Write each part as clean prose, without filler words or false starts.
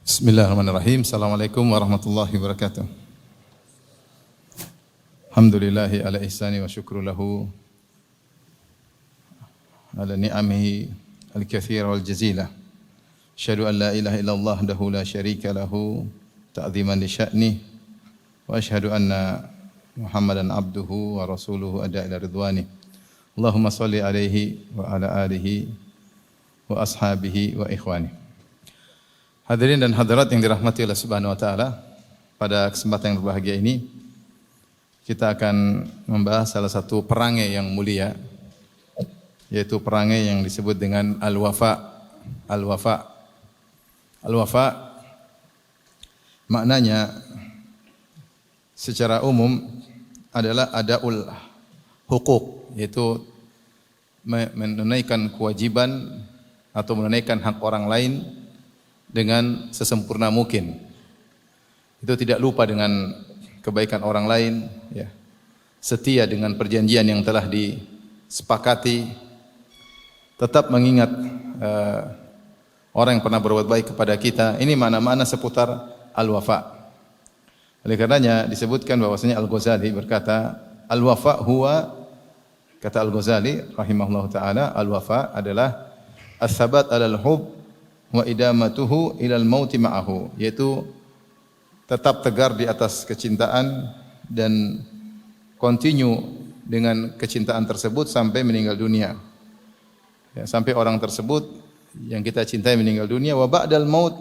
Bismillahirrahmanirrahim. Assalamualaikum warahmatullahi wabarakatuh. Alhamdulillahi ala ihsani wa syukru lahu ala ni'amihi al-kathira wal jazila. Asyhadu an la ilaha illallah wahdahu la syarika lahu ta'dhiman li sya'ni wa asyhadu anna Muhammadan abduhu wa rasuluhu adda ila ridwani. Allahumma shalli alaihi wa ala alihi wa ashabihi wa ikhwani. Hadirin dan hadirat yang dirahmati Allah Subhanahu wa taala, pada kesempatan yang berbahagia ini kita akan membahas salah satu perangai yang mulia, yaitu perangai yang disebut dengan al-wafa. Al-wafa. Al-wafa maknanya secara umum adalah adaul hukuk, yaitu menunaikan kewajiban atau menunaikan hak orang lain dengan sesempurna mungkin. Itu tidak lupa dengan kebaikan orang lain, ya. Setia dengan perjanjian yang telah disepakati, tetap mengingat orang yang pernah berbuat baik kepada kita. Ini makna-makna seputar al-wafa. Oleh karenanya disebutkan bahwasanya Al-Ghazali berkata, al-wafa huwa, kata Al-Ghazali rahimahullah taala, al-wafa adalah as-sabat alal hub wa idamatuhu ilal mauti ma'ahu, yaitu tetap tegar di atas kecintaan dan continue dengan kecintaan tersebut sampai meninggal dunia, ya, sampai orang tersebut yang kita cintai meninggal dunia. Wa ba'dal maut,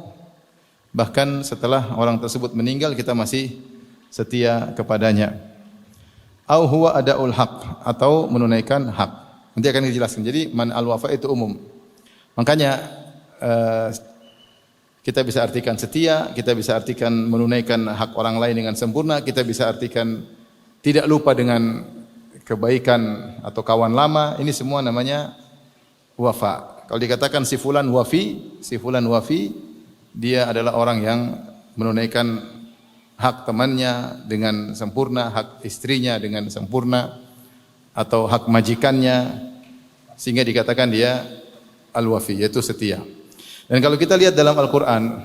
bahkan setelah orang tersebut meninggal kita masih setia kepadanya. Au huwa adaul haq, atau menunaikan hak. Nanti akan dijelaskan. Jadi man al-wafa itu umum. Makanya kita bisa artikan setia, kita bisa artikan menunaikan hak orang lain dengan sempurna, kita bisa artikan tidak lupa dengan kebaikan atau kawan lama. Ini semua namanya wafa. Kalau dikatakan si fulan wafi, dia adalah orang yang menunaikan hak temannya dengan sempurna, hak istrinya dengan sempurna, atau hak majikannya, sehingga dikatakan dia al-wafi, yaitu setia. Dan kalau kita lihat dalam Al-Quran,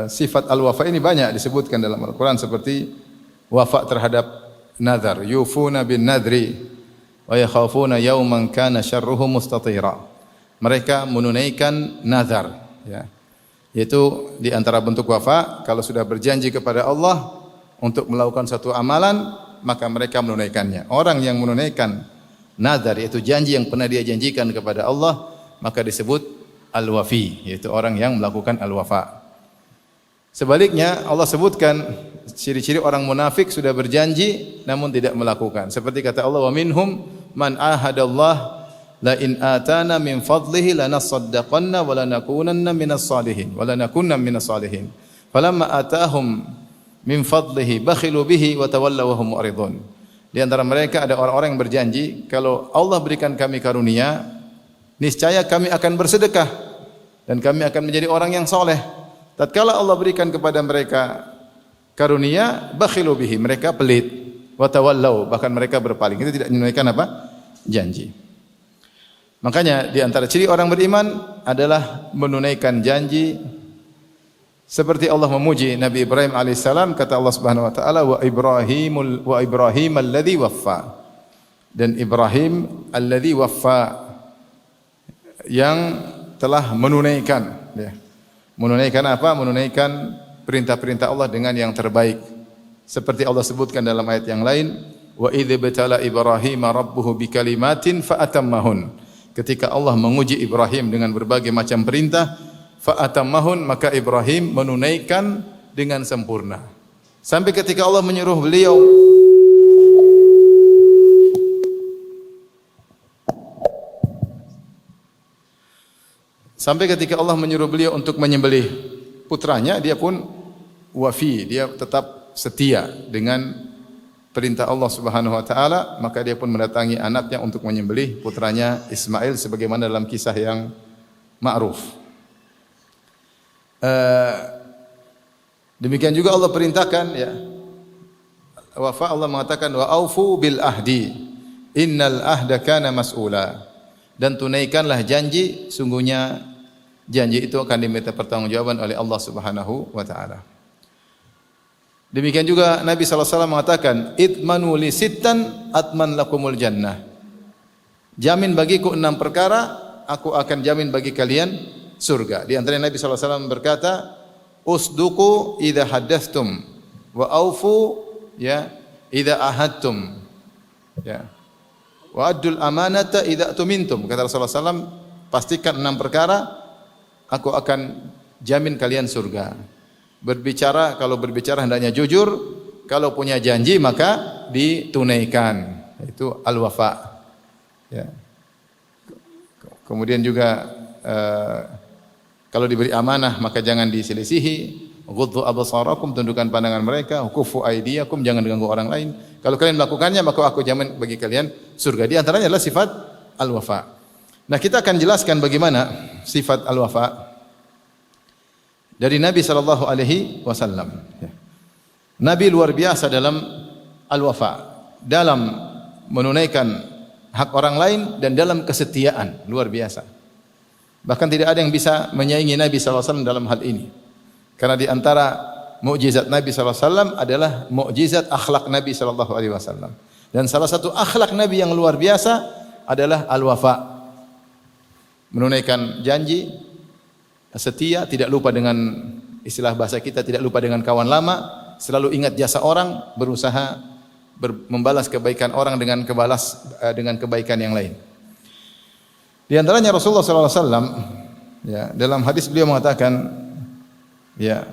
sifat al-wafa ini banyak disebutkan dalam Al-Quran, seperti wafa terhadap nazar, yufuna bin nadri wa yakhafuna yawman kana syarruhu mustatira. Mereka menunaikan nazar, ya. Yaitu di antara bentuk wafa, kalau sudah berjanji kepada Allah untuk melakukan satu amalan, maka mereka menunaikannya. Orang yang menunaikan nazar, yaitu janji yang pernah dia janjikan kepada Allah, maka disebut al-wafi, yaitu orang yang melakukan al-wafa. Sebaliknya Allah sebutkan ciri-ciri orang munafik, sudah berjanji namun tidak melakukan. Seperti kata Allah, wa minhum man ahadallah la in atana min fadlihi lanasaddaqanna wa lanakunanna minas salihin wa lanakunna minas salihin. Falamma atahum min fadlihi bakhilu bihi wa tawallaw wa hum mu'ridun. Di antara mereka ada orang-orang yang berjanji, kalau Allah berikan kami karunia, niscaya kami akan bersedekah dan kami akan menjadi orang yang soleh. Tatkala Allah berikan kepada mereka karunia, bakhilu bihi, mereka pelit, wa tawallaw, bahkan mereka berpaling. Itu tidak menunaikan apa? Janji. Makanya di antara ciri orang beriman adalah menunaikan janji. Seperti Allah memuji Nabi Ibrahim alaihissalam, kata Allah Subhanahu wa taala, wa Ibrahim alladzi waffa. Dan Ibrahim alladzi waffa, yang telah menunaikan, ya. Menunaikan apa? Menunaikan perintah-perintah Allah dengan yang terbaik. Seperti Allah sebutkan dalam ayat yang lain, wa idz batala Ibrahim rabbuhu bikalimatin fa atammahun. Ketika Allah menguji Ibrahim dengan berbagai macam perintah, fa atammahun, maka Ibrahim menunaikan dengan sempurna. Sampai ketika Allah menyuruh beliau untuk menyembelih putranya, dia pun wafi, dia tetap setia dengan perintah Allah Subhanahu wa taala, maka dia pun mendatangi anaknya untuk menyembelih putranya Ismail, sebagaimana dalam kisah yang ma'ruf. Demikian juga Allah perintahkan, ya. Wafa, Allah mengatakan wa aufu bil ahdi innal ahda kana mas'ula. Dan tunaikanlah janji, sungguhnya janji itu akan diminta pertanggungjawaban oleh Allah Subhanahu wa taala. Demikian juga Nabi SAW mengatakan, "Itmanu li sittan atman lakumul jannah." Jamin bagiku 6 perkara, aku akan jamin bagi kalian surga. Di antara Nabi SAW berkata, "Usduqu idza haddatstum wa aufu ya idza ahadtum." Ya. Wa addul amanata idza tumintum. Kata Rasulullah SAW, pastikan 6 perkara, aku akan jamin kalian surga. Kalau berbicara hendaknya jujur, kalau punya janji maka ditunaikan. Itu al-wafa. Ya. Kemudian juga kalau diberi amanah maka jangan diselisihi. Ghuddu absarakum, tundukkan pandangan mereka. Kufu aydiyakum, jangan ganggu orang lain. Kalau kalian melakukannya maka aku jamin bagi kalian surga. Di antaranya adalah sifat al-wafa. Nah, kita akan jelaskan bagaimana sifat al-wafa dari Nabi sallallahu alaihi wasallam. Nabi luar biasa dalam al-wafa, dalam menunaikan hak orang lain dan dalam kesetiaan, luar biasa. Bahkan tidak ada yang bisa menyaingi Nabi sallallahu alaihi wasallam dalam hal ini. Karena di antara mukjizat Nabi sallallahu alaihi wasallam adalah mukjizat akhlak Nabi sallallahu alaihi wasallam. Dan salah satu akhlak Nabi yang luar biasa adalah al-wafa. Menunaikan janji, setia, tidak lupa dengan istilah bahasa kita, tidak lupa dengan kawan lama, selalu ingat jasa orang, berusaha membalas kebaikan orang dengan kebaikan yang lain. Di antaranya Rasulullah SAW, ya, dalam hadis beliau mengatakan, ya,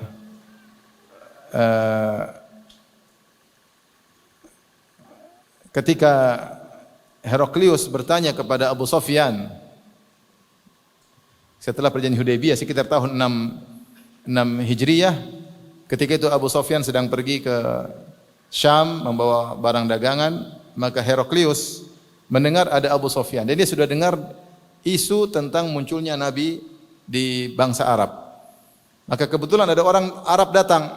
ketika Heraklius bertanya kepada Abu Sufyan setelah perjanjian Hudaybiyah sekitar tahun 6 Hijriyah, ketika itu Abu Sufyan sedang pergi ke Syam membawa barang dagangan, maka Heraklius mendengar ada Abu Sufyan dan dia sudah dengar isu tentang munculnya Nabi di bangsa Arab. Maka kebetulan ada orang Arab datang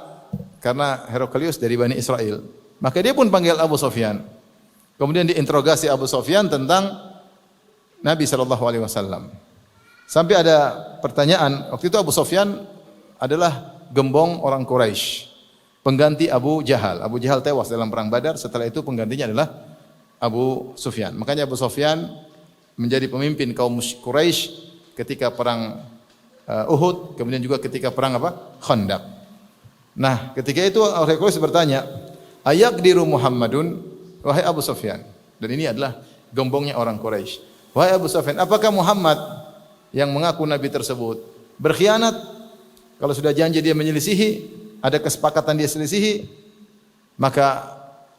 karena Heraklius dari Bani Israel. Maka dia pun panggil Abu Sufyan. Kemudian diinterogasi Abu Sufyan tentang Nabi SAW. Sampai ada pertanyaan, waktu itu Abu Sufyan adalah gembong orang Quraisy, pengganti Abu Jahal. Abu Jahal tewas dalam perang Badar, setelah itu penggantinya adalah Abu Sufyan. Makanya Abu Sufyan menjadi pemimpin kaum Quraisy ketika perang Uhud, kemudian juga ketika perang Khandaq. Nah, ketika itu orang Quraisy bertanya, "Ayaqdiru Muhammadun?" Wahai Abu Sufyan. Dan ini adalah gembongnya orang Quraisy. Wahai Abu Sufyan, apakah Muhammad yang mengaku Nabi tersebut berkhianat? Kalau sudah janji dia menyelisihi, ada kesepakatan dia selisihi, maka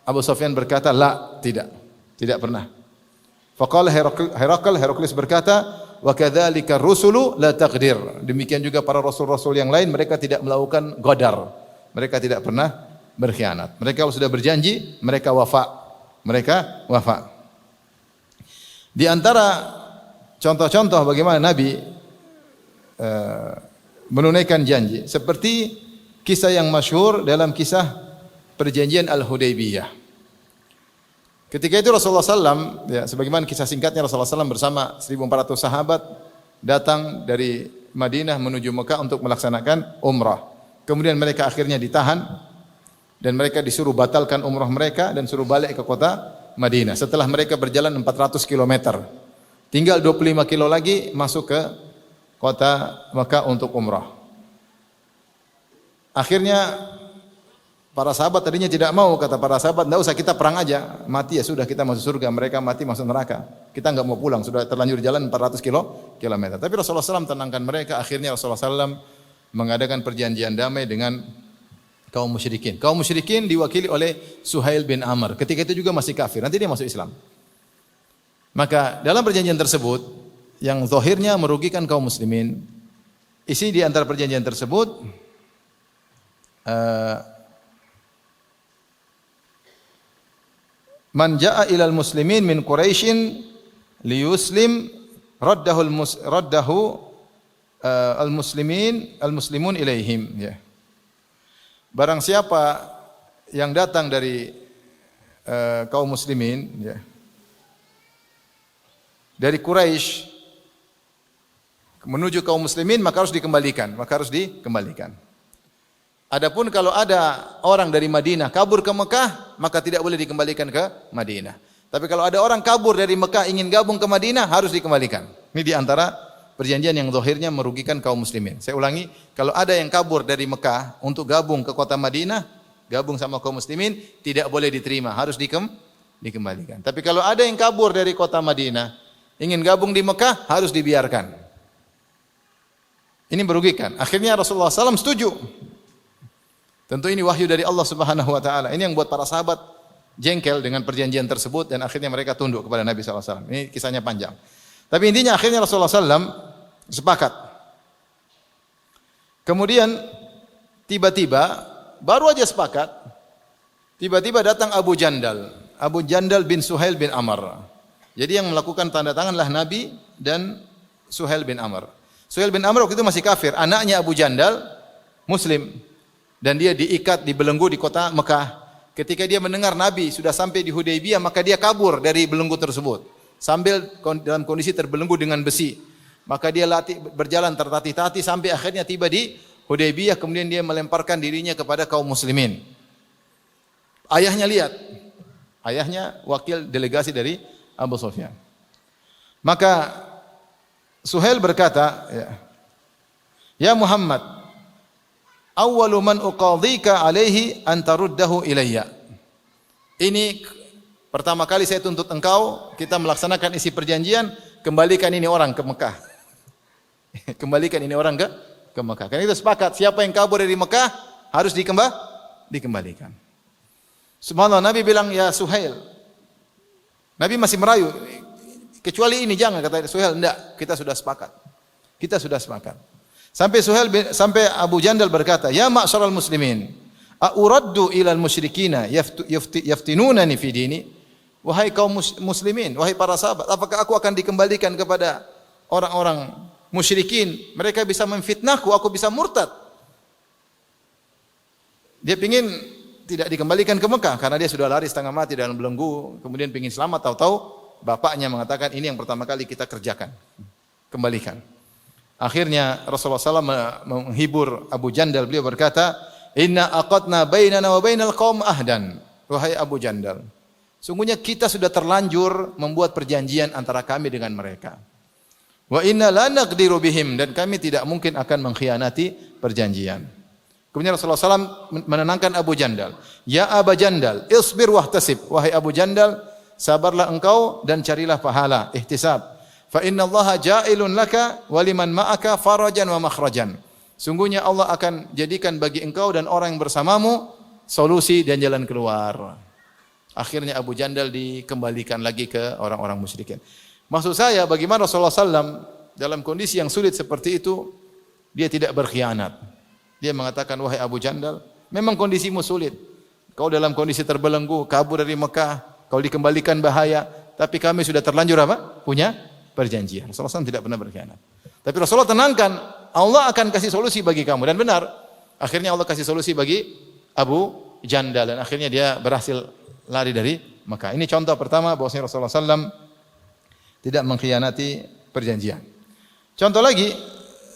Abu Sufyan berkata, "La, tidak pernah." Faqala Heraklius berkata, "Wa kadzalika rusulu la taqdir." Demikian juga para rasul-rasul yang lain, mereka tidak melakukan qadar. Mereka tidak pernah berkhianat. Mereka kalau sudah berjanji, mereka wafa. Di antara contoh-contoh bagaimana Nabi menunaikan janji, seperti kisah yang masyhur dalam kisah perjanjian Al-Hudaybiyah. Ketika itu Rasulullah SAW, ya, sebagaimana kisah singkatnya, Rasulullah SAW bersama 1.400 sahabat datang dari Madinah menuju Mekah untuk melaksanakan umrah. Kemudian mereka akhirnya ditahan dan mereka disuruh batalkan umrah mereka dan suruh balik ke kota Madinah. Setelah mereka berjalan 400 km, tinggal 25 kilo lagi masuk ke kota Mekah untuk umrah. Akhirnya para sahabat tadinya tidak mau, kata para sahabat, "Enggak usah, kita perang aja, mati ya sudah, kita masuk surga, mereka mati masuk neraka. Kita enggak mau pulang, sudah terlanjur jalan 400 kilometer." Tapi Rasulullah SAW tenangkan mereka. Akhirnya Rasulullah SAW mengadakan perjanjian damai dengan kaum musyrikin. Kaum musyrikin diwakili oleh Suhail bin Amr. Ketika itu juga masih kafir, nanti dia masuk Islam. Maka dalam perjanjian tersebut yang zahirnya merugikan kaum muslimin, isi di antara perjanjian tersebut man jaa ilal muslimin min Quraisyin liyuslim raddahu al-muslimun ilaihim, ya. Barang siapa yang datang dari kaum muslimin, ya, dari Quraisy menuju kaum muslimin, maka harus dikembalikan, Adapun kalau ada orang dari Madinah kabur ke Mekah, maka tidak boleh dikembalikan ke Madinah. Tapi kalau ada orang kabur dari Mekah ingin gabung ke Madinah, harus dikembalikan. Ini di antara perjanjian yang zahirnya merugikan kaum muslimin. Saya ulangi, kalau ada yang kabur dari Mekah untuk gabung ke kota Madinah, gabung sama kaum muslimin, tidak boleh diterima, harus dikembalikan. Tapi kalau ada yang kabur dari kota Madinah, ingin gabung di Mekah, harus dibiarkan. Ini merugikan. Akhirnya Rasulullah SAW setuju. Tentu ini wahyu dari Allah Subhanahu wa taala. Ini yang buat para sahabat jengkel dengan perjanjian tersebut dan akhirnya mereka tunduk kepada Nabi SAW. Ini kisahnya panjang. Tapi intinya akhirnya Rasulullah SAW sepakat. Kemudian tiba-tiba baru aja sepakat, tiba-tiba datang Abu Jandal bin Suhail bin Amr. Jadi yang melakukan tanda tanganlah Nabi dan Suhail bin Amr. Suhail bin Amr waktu itu masih kafir, anaknya Abu Jandal Muslim dan dia diikat, dibelenggu di kota Mekah. Ketika dia mendengar Nabi sudah sampai di Hudaybiyah, maka dia kabur dari belenggu tersebut sambil dalam kondisi terbelenggu dengan besi. Maka dia berjalan tertatih-tatih sampai akhirnya tiba di Hudaybiyah, kemudian dia melemparkan dirinya kepada kaum muslimin. Ayahnya lihat. Ayahnya wakil delegasi dari Abu Sufyan. Maka Suhail berkata, "Ya Muhammad, awwalu man uqadhika alaihi an taruddahu ilayya." Ini pertama kali saya tuntut engkau, kita melaksanakan isi perjanjian, kembalikan ini orang ke Mekah. Kembalikan ini orang ke Mekah. Karena itu sepakat, siapa yang kabur dari Mekah harus dikembalikan. Subhanallah, Nabi bilang, "Ya Suhail." Nabi masih merayu, kecuali ini jangan, kata Suhail. Enggak, kita sudah sepakat. Sampai Abu Jandal berkata, "Ya ma'syaral muslimin, a'uraddu ilal musyrikina yaftinunani fi dini?" Wahai kaum muslimin, wahai para sahabat, apakah aku akan dikembalikan kepada orang-orang musyrikin? Mereka bisa memfitnahku, aku bisa murtad. Dia ingin tidak dikembalikan ke Mekah karena dia sudah lari setengah mati dalam belenggu, kemudian ingin selamat, tahu-tahu bapaknya mengatakan, ini yang pertama kali kita kerjakan, kembalikan. Akhirnya Rasulullah SAW menghibur Abu Jandal, beliau berkata, "Inna aqadna bainana wa bainal qaum ahdan." Wahai Abu Jandal, sungguhnya kita sudah terlanjur membuat perjanjian antara kami dengan mereka. Wa inna la naqdiru bihim, dan kami tidak mungkin akan mengkhianati perjanjian. Kemudian Rasulullah SAW menenangkan Abu Jandal. "Ya Abu Jandal, isbir wahtasib." Wahai Abu Jandal, sabarlah engkau dan carilah pahala, ihtisab. Fa inna Allaha ja'ilun laka wa liman ma'aka farajan wa makhrajan. Sungguhnya Allah akan jadikan bagi engkau dan orang yang bersamamu solusi dan jalan keluar. Akhirnya Abu Jandal dikembalikan lagi ke orang-orang musyrikin. Maksud saya, bagaimana Rasulullah SAW dalam kondisi yang sulit seperti itu, dia tidak berkhianat. Dia mengatakan, "Wahai Abu Jandal, memang kondisimu sulit. Kau dalam kondisi terbelenggu, kabur dari Mekah, kau dikembalikan bahaya, tapi kami sudah terlanjur apa? Punya perjanjian." Rasulullah SAW tidak pernah berkhianat. Tapi Rasulullah tenangkan, Allah akan kasih solusi bagi kamu. Dan benar, akhirnya Allah kasih solusi bagi Abu Jandal, dan akhirnya dia berhasil lari dari Mekah. Ini contoh pertama bahwasanya Rasulullah SAW tidak mengkhianati perjanjian. Contoh lagi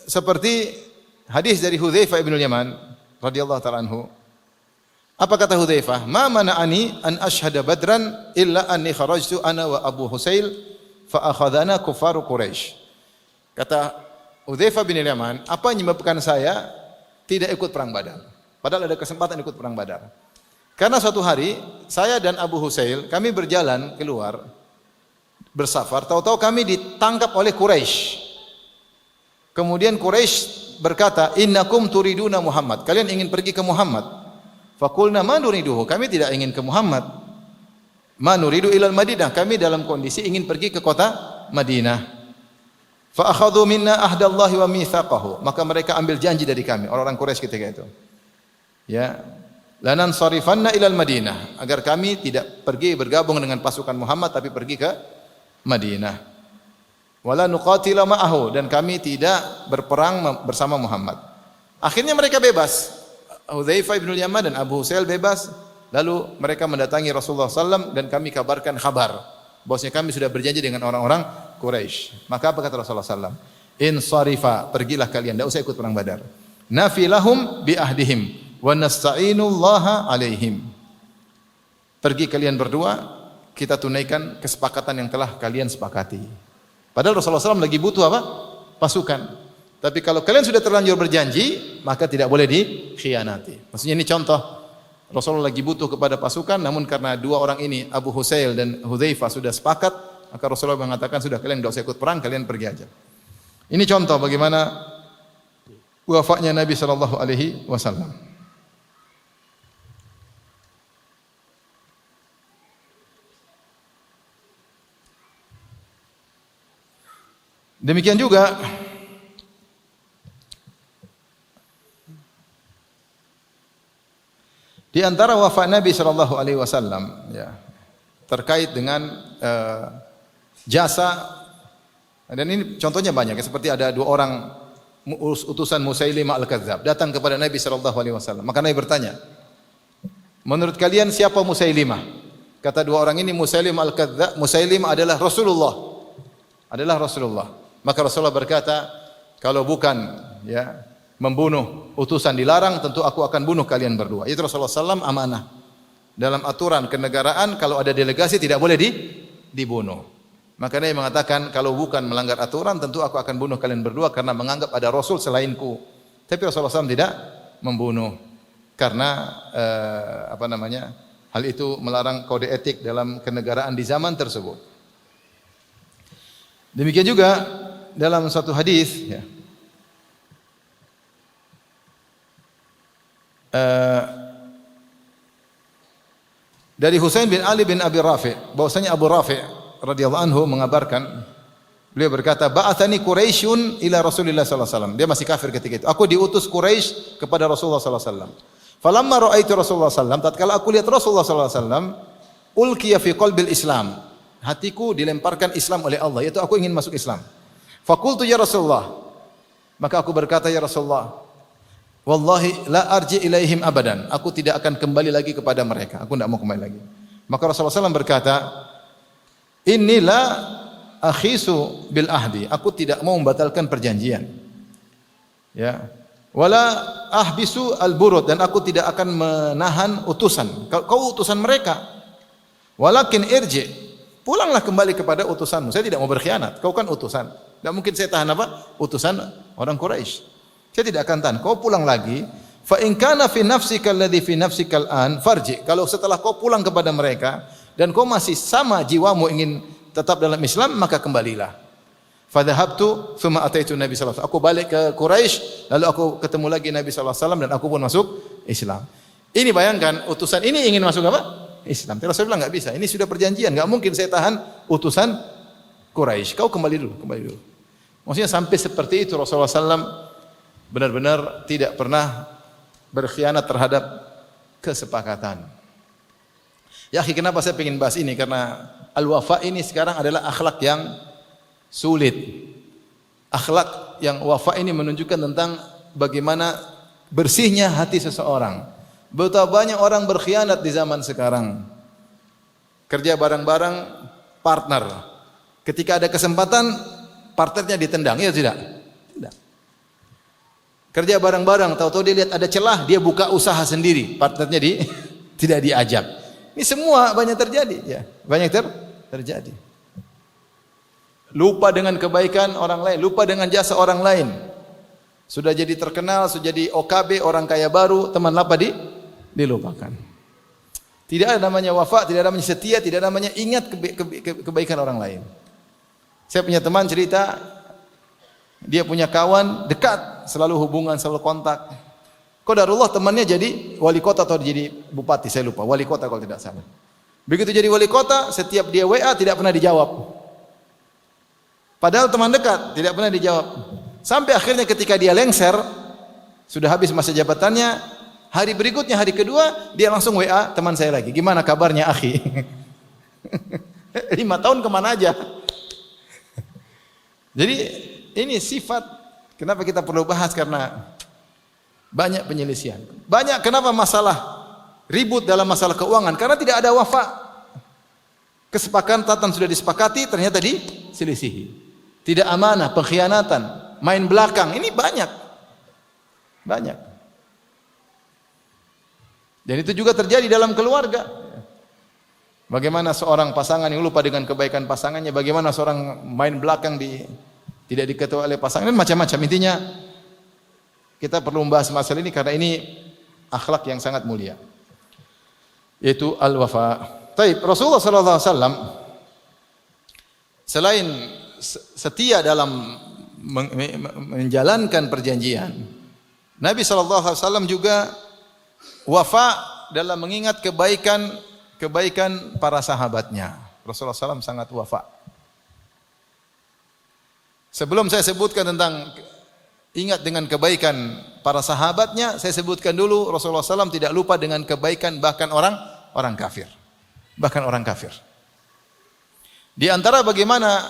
seperti hadis dari Hudzaifah bin Yaman radhiyallahu ta'ala anhu. Apa kata Hudzaifah? "Ma mana'ani an ashhada badran illa anni kharajtu ana wa Abu Husail fa akhadhana kufaru Quraisy." Kata Hudzaifah bin Yaman, apa yang menyebabkan saya tidak ikut perang Badar? Padahal ada kesempatan ikut perang Badar. Karena suatu hari saya dan Abu Husail kami berjalan keluar bersafar, tahu-tahu kami ditangkap oleh Quraisy. Kemudian Quraisy berkata, "Innakum turiduna Muhammad." Kalian ingin pergi ke Muhammad. Faqulna ma nuriduhu. Kami tidak ingin ke Muhammad. Ma nuridu ilal Madinah. Kami dalam kondisi ingin pergi ke kota Madinah. Fa akhadhu minna ahdallahi wa mitsaqahu. Maka mereka ambil janji dari kami, orang-orang Quraisy ketika itu. Ya, lanan sarifanna ilal Madinah, agar kami tidak pergi bergabung dengan pasukan Muhammad tapi pergi ke Madinah. Wala nuqatila ma'ahu, dan kami tidak berperang bersama Muhammad. Akhirnya mereka bebas. Hudzaifah bin Yaman dan Abu Husail bebas. Lalu mereka mendatangi Rasulullah SAW dan kami kabarkan kabar bahwasanya kami sudah berjanji dengan orang-orang Quraisy. Maka apa kata Rasulullah SAW? insarifa, pergilah kalian, tidak usah ikut perang Badar. Nafilahum bi ahdihim wa nasta'inullaha alaihim. Pergi kalian berdua, kita tunaikan kesepakatan yang telah kalian sepakati. Padahal Rasulullah SAW lagi butuh apa? Pasukan. Tapi kalau kalian sudah terlanjur berjanji, maka tidak boleh dikhianati. Maksudnya ini contoh, Rasulullah lagi butuh kepada pasukan, namun karena dua orang ini, Abu Husail dan Hudzaifah sudah sepakat, maka Rasulullah mengatakan, sudah kalian tidak usah ikut perang, kalian pergi aja. Ini contoh bagaimana wafatnya Nabi SAW. Demikian juga di antara wafat Nabi SAW, ya, terkait dengan jasa, dan ini contohnya banyak, seperti ada dua orang utusan Musailimah Al-Kadzdzab datang kepada Nabi SAW. Maka Nabi bertanya, menurut kalian siapa Musailimah? Kata dua orang ini, Musailimah Al-Kadzdzab, Musailimah adalah Rasulullah. Maka Rasulullah berkata, kalau bukan ya membunuh utusan dilarang, tentu aku akan bunuh kalian berdua. Itu Rasulullah SAW amanah. Dalam aturan kenegaraan, kalau ada delegasi tidak boleh dibunuh. Maka dia mengatakan, kalau bukan melanggar aturan, tentu aku akan bunuh kalian berdua karena menganggap ada Rasul selainku. Tapi Rasulullah SAW tidak membunuh karena hal itu melarang kode etik dalam kenegaraan di zaman tersebut. Demikian juga dalam satu hadis, ya, dari Husain bin Ali bin Abi Rafi', bahwasanya Abu Rafi' radhiyallahu anhu mengabarkan, beliau berkata, ba'atsani Quraisyun ila Rasulillah sallallahu alaihi wasallam. Dia masih kafir ketika itu. Aku diutus Quraisy kepada Rasulullah sallallahu alaihi wasallam. Falamma ra'aitu Rasulullah sallallahu alaihi wasallam, tatkala aku lihat Rasulullah sallallahu alaihi wasallam, ulqiya fi qalbil Islam. Hatiku dilemparkan Islam oleh Allah, yaitu aku ingin masuk Islam. Faqultu ya Rasulullah, maka aku berkata, ya Rasulullah, wallahi la arji ilaihim abadan. Aku tidak akan kembali lagi kepada mereka. Aku tidak mau kembali lagi. Maka Rasulullah SAW berkata, inilah akhisu bil ahdi. Aku tidak mau membatalkan perjanjian. Ya. Wala ahbisu al burud, dan aku tidak akan menahan utusan. Kau utusan mereka. Walakin irji, pulanglah kembali kepada utusanmu. Saya tidak mau berkhianat. Kau kan utusan. Tidak mungkin saya tahan apa? Utusan orang Quraisy. Saya tidak akan tahan. Kau pulang lagi. Fa in kana fi nafsika alladhi fi nafsika al-an farji. Kalau setelah kau pulang kepada mereka dan kau masih sama jiwamu ingin tetap dalam Islam, maka kembalilah. Fa dhahabtu thumma ataitu Nabi sallallahu alaihi wasallam. Aku balik ke Quraisy, lalu aku ketemu lagi Nabi sallallahu alaihi wasallam dan aku pun masuk Islam. Ini bayangkan, utusan ini ingin masuk apa? Islam. Terus saya bilang enggak bisa. Ini sudah perjanjian, enggak mungkin saya tahan utusan Quraisy. Kau kembali dulu. Maksudnya sampai seperti itu Rasulullah SAW benar-benar tidak pernah berkhianat terhadap kesepakatan. Ya, kenapa saya ingin bahas ini? Karena al-wafa ini sekarang adalah akhlak yang sulit. Akhlak yang wafa ini menunjukkan tentang bagaimana bersihnya hati seseorang. Betapa banyak orang berkhianat di zaman sekarang. Kerja bareng-bareng, partner. Ketika ada kesempatan, partnernya ditendang, ya tidak? Tidak. Kerja bareng-bareng, tahu-tahu dia lihat ada celah, dia buka usaha sendiri, partnernya tidak diajak. Ini semua banyak terjadi, ya. Banyak terjadi. Lupa dengan kebaikan orang lain, lupa dengan jasa orang lain. Sudah jadi terkenal, sudah jadi OKB, orang kaya baru, teman lapa dilupakan. Tidak ada namanya wafa, tidak ada namanya setia, tidak ada namanya ingat kebaikan orang lain. Saya punya teman cerita, dia punya kawan dekat, selalu hubungan, selalu kontak. Qadarullah temannya jadi wali kota atau jadi bupati, saya lupa, wali kota kalau tidak salah. Begitu jadi wali kota, setiap dia WA tidak pernah dijawab. Padahal teman dekat, tidak pernah dijawab. Sampai akhirnya ketika dia lengser, sudah habis masa jabatannya, hari berikutnya, hari kedua, dia langsung WA teman saya lagi. Gimana kabarnya akhi? 5 tahun kemana aja? Jadi ini sifat, kenapa kita perlu bahas, karena banyak penyelisihan. Banyak kenapa masalah ribut dalam masalah keuangan, karena tidak ada wafa. Kesepakatan sudah disepakati, ternyata diselisihi. Tidak amanah, pengkhianatan. main belakang. Ini banyak. Banyak. Dan itu juga terjadi dalam keluarga. Bagaimana seorang pasangan yang lupa dengan kebaikan pasangannya, bagaimana seorang main belakang tidak diketahui oleh pasangan, macam-macam. Intinya kita perlu membahas masalah ini karena ini akhlak yang sangat mulia, yaitu al-wafa. Taib, Rasulullah sallallahu alaihi wasallam selain setia dalam menjalankan perjanjian, Nabi sallallahu alaihi wasallam juga wafa dalam mengingat kebaikan para sahabatnya. Rasulullah SAW sangat wafa. Sebelum saya sebutkan tentang ingat dengan kebaikan para sahabatnya, saya sebutkan dulu Rasulullah SAW tidak lupa dengan kebaikan bahkan orang kafir. Bahkan orang kafir. Di antara bagaimana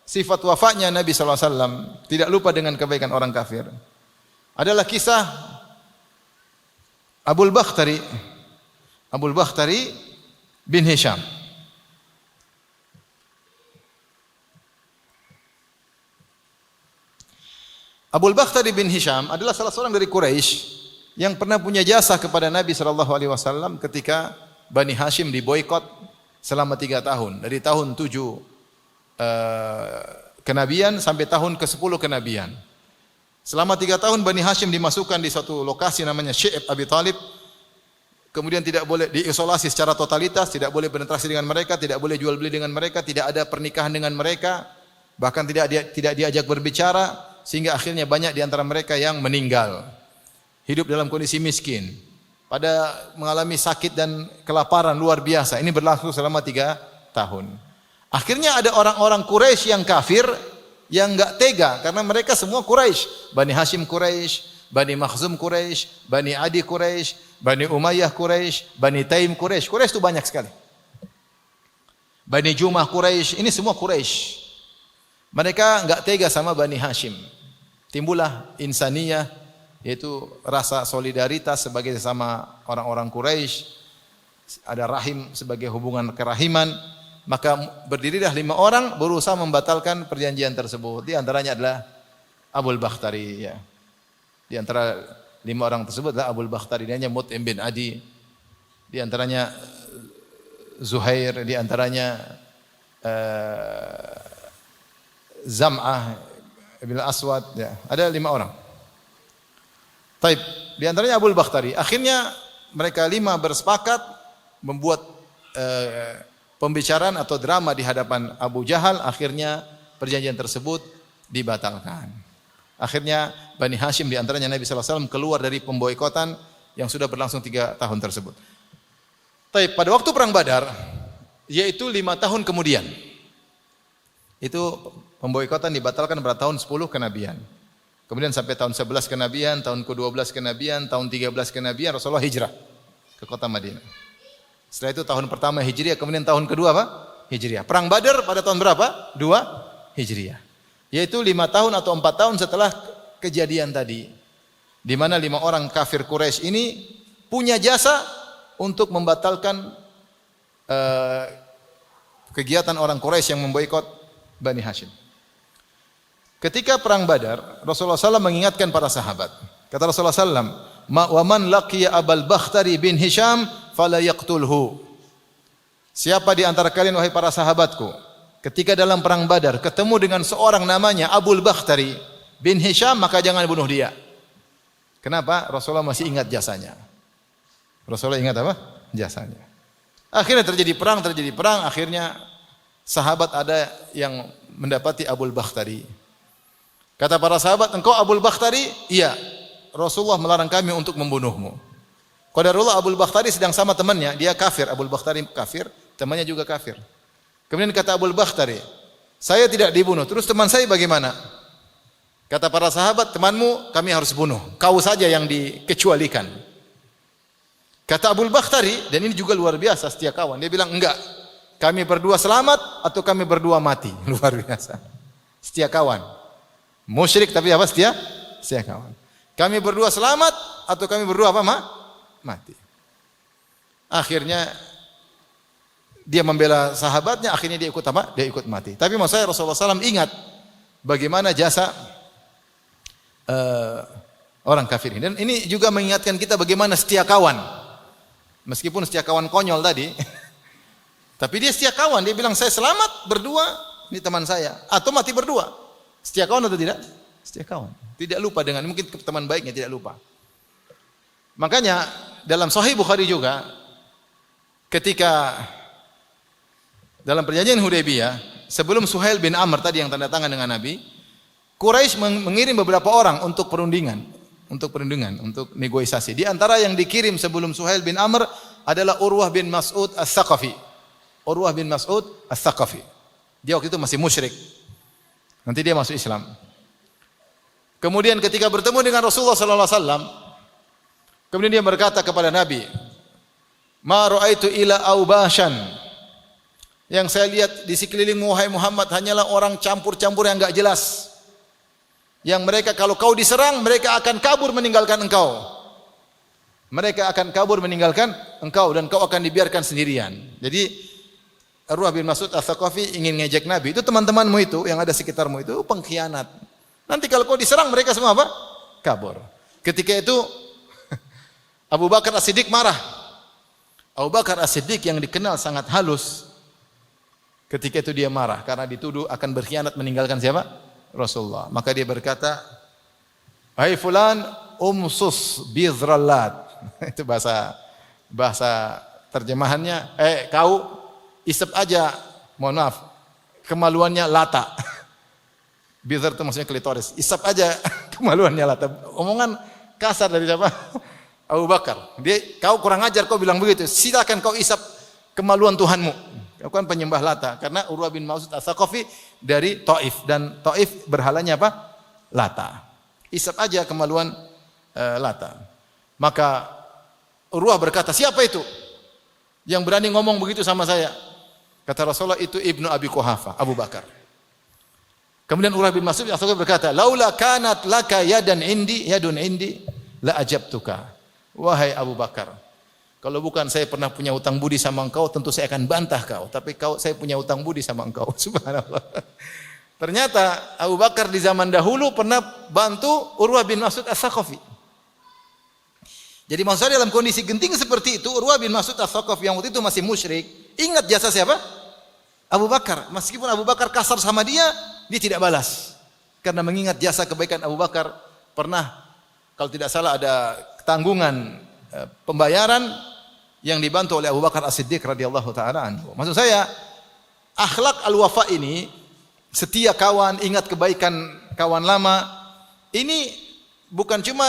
sifat wafanya Nabi SAW tidak lupa dengan kebaikan orang kafir adalah kisah Abul Bakhtari bin Hisham. Abul Bakhtari bin Hisham adalah salah seorang dari Quraisy yang pernah punya jasa kepada Nabi sallallahu alaihi wasallam ketika Bani Hashim diboikot selama 3 tahun, dari tahun 7 kenabian sampai tahun ke-10 kenabian. Selama 3 tahun Bani Hashim dimasukkan di satu lokasi namanya Syi'ib Abi Talib. Kemudian tidak boleh diisolasi secara totalitas, tidak boleh berinteraksi dengan mereka, tidak boleh jual beli dengan mereka, tidak ada pernikahan dengan mereka, bahkan tidak diajak berbicara, sehingga akhirnya banyak di antara mereka yang meninggal. Hidup dalam kondisi miskin, pada mengalami sakit dan kelaparan luar biasa. Ini berlangsung selama 3 tahun. Akhirnya ada orang-orang Quraisy yang kafir yang enggak tega karena mereka semua Quraisy, Bani Hashim Quraisy, Bani Makhzum Quraisy, Bani Adi Quraisy, Bani Umayyah Quraisy, Bani Taim Quraisy. Quraisy itu banyak sekali. Bani Jumah Quraisy, ini semua Quraisy. Mereka enggak tega sama Bani Hashim. Timbullah insaniyah, yaitu rasa solidaritas sebagai sesama orang-orang Quraisy. Ada rahim sebagai hubungan kerahiman. Maka berdirilah 5 orang berusaha membatalkan perjanjian tersebut. Di antaranya adalah Abul Bakhtari, ya. Di antara 5 orang tersebut adalah Abul Bakhtari, dia Mut'im bin Adi, di antaranya Zuhair, di antaranya Zam'ah bin Aswad, ya. Ada 5 orang. Taib, di antaranya Abul Bakhtari. Akhirnya mereka 5 bersepakat membuat pembicaraan atau drama di hadapan Abu Jahal. Akhirnya perjanjian tersebut dibatalkan. Akhirnya Bani Hashim di antaranya Nabi sallallahu alaihi wasallam keluar dari pemboikotan yang sudah berlangsung 3 tahun tersebut. Tapi pada waktu perang Badar, yaitu 5 tahun kemudian, itu pemboikotan dibatalkan pada tahun 10 kenabian. Kemudian sampai tahun 11 kenabian, tahun ke-12 kenabian, tahun 13 kenabian Rasulullah hijrah ke kota Madinah. Setelah itu tahun pertama Hijriah, kemudian tahun kedua apa? Hijriah. Perang Badar pada tahun berapa? 2 Hijriah. Yaitu 5 tahun atau 4 tahun setelah kejadian tadi, di mana 5 orang kafir Quraisy ini punya jasa untuk membatalkan kegiatan orang Quraisy yang memboikot Bani Hashim. Ketika perang Badar, Rasulullah SAW mengingatkan para sahabat. Kata Rasulullah SAW, "Wa man laqiya Abul Bakhtari bin Hisham fala yaqtulhu." Siapa di antara kalian wahai para sahabatku, ketika dalam perang Badar ketemu dengan seorang namanya Abul Bakhtari bin Hisham, maka jangan bunuh dia. Kenapa? Rasulullah masih ingat jasanya. Rasulullah ingat apa? Jasanya. Akhirnya terjadi perang, akhirnya sahabat ada yang mendapati Abul Bakhtari. Kata para sahabat, "Engkau Abul Bakhtari?" "Iya." "Rasulullah melarang kami untuk membunuhmu." Qadarullah Abul Bakhtari sedang sama temannya, dia kafir, Abul Bakhtari kafir, temannya juga kafir. Kemudian kata Abul Bakhtari, "Saya tidak dibunuh, terus teman saya bagaimana?" Kata para sahabat, "Temanmu kami harus bunuh, kau saja yang dikecualikan." Kata Abul Bakhtari, dan ini juga luar biasa setia kawan, dia bilang, "Enggak, kami berdua selamat atau kami berdua mati." Luar biasa. Setia kawan. Musyrik tapi apa? Setia kawan. Kami berdua selamat atau kami berdua apa? Mati. Akhirnya dia membela sahabatnya, akhirnya dia ikut apa? Dia ikut mati. Tapi maksud saya Rasulullah SAW ingat bagaimana jasa orang kafir. Dan ini juga mengingatkan kita bagaimana setia kawan. Meskipun setia kawan konyol tadi, tapi dia setia kawan. Dia bilang saya selamat berdua, ini teman saya, atau mati berdua. Setia kawan atau tidak? Setia kawan. Tidak lupa dengan, mungkin teman baiknya tidak lupa. Makanya dalam Sahih Bukhari juga, ketika dalam perjanjian Hudaybiyah, sebelum Suhail bin Amr tadi yang tanda tangan dengan Nabi, Quraisy mengirim beberapa orang untuk perundingan, untuk negosiasi. Di antara yang dikirim sebelum Suhail bin Amr adalah Urwah bin Mas'ud As-Saqafi. Urwah bin Mas'ud As-Saqafi. Dia waktu itu masih musyrik. Nanti dia masuk Islam. Kemudian ketika bertemu dengan Rasulullah sallallahu alaihi wasallam, kemudian dia berkata kepada Nabi, "Ma ra'aitu ila aubashan." Yang saya lihat di sekelilingmu wahai Muhammad hanyalah orang campur-campur yang enggak jelas. Yang mereka kalau kau diserang, mereka akan kabur meninggalkan engkau. Mereka akan kabur meninggalkan engkau dan kau akan dibiarkan sendirian. Jadi Urwah bin Mas'ud As-Saqafi ingin ngejek Nabi. Itu teman-temanmu itu yang ada sekitarmu itu pengkhianat. Nanti kalau kau diserang mereka semua apa? Kabur. Ketika itu Abu Bakar As-Siddiq marah. Abu Bakar As-Siddiq yang dikenal sangat halus. Ketika itu dia marah karena dituduh akan berkhianat meninggalkan siapa? Rasulullah. Maka dia berkata, "Hai fulan, umsus bizrallat." Itu bahasa terjemahannya, kau isep aja, mohon maaf, kemaluannya Lata. Bizar itu maksudnya klitoris. Isep aja kemaluannya Lata. Omongan kasar dari siapa? Abu Bakar. Kau kurang ajar kau bilang begitu. Silakan kau isep kemaluan Tuhanmu. Kau kan penyembah Lata. Karena Urwah bin Mas'ud As-Saqafi dari Taif. Dan Taif berhalanya apa? Lata. Isep aja kemaluan Lata. Maka Urwah berkata, siapa itu yang berani ngomong begitu sama saya? Kata Rasulullah, itu Ibnu Abi Quhafa, Abu Bakar. Kemudian Urwah bin Mas'ud As-Saqafi berkata, "Laula kanat laka yadun indi la ajabtuka." Wahai Abu Bakar, kalau bukan saya pernah punya utang budi sama engkau, tentu saya akan bantah kau. Tapi saya punya utang budi sama engkau. Subhanallah. Ternyata Abu Bakar di zaman dahulu pernah bantu Urwah bin Mas'ud As-Saqafi. Jadi maksudnya dalam kondisi genting seperti itu, Urwah bin Mas'ud As-Saqafi yang waktu itu masih musyrik, ingat jasa siapa? Abu Bakar. Meskipun Abu Bakar kasar sama dia tidak balas. Karena mengingat jasa kebaikan Abu Bakar, pernah kalau tidak salah ada tanggungan pembayaran yang dibantu oleh Abu Bakar As-Siddiq radhiyallahu taala anhu. Maksud saya, akhlak al-wafa ini, setia kawan, ingat kebaikan kawan lama, ini bukan cuma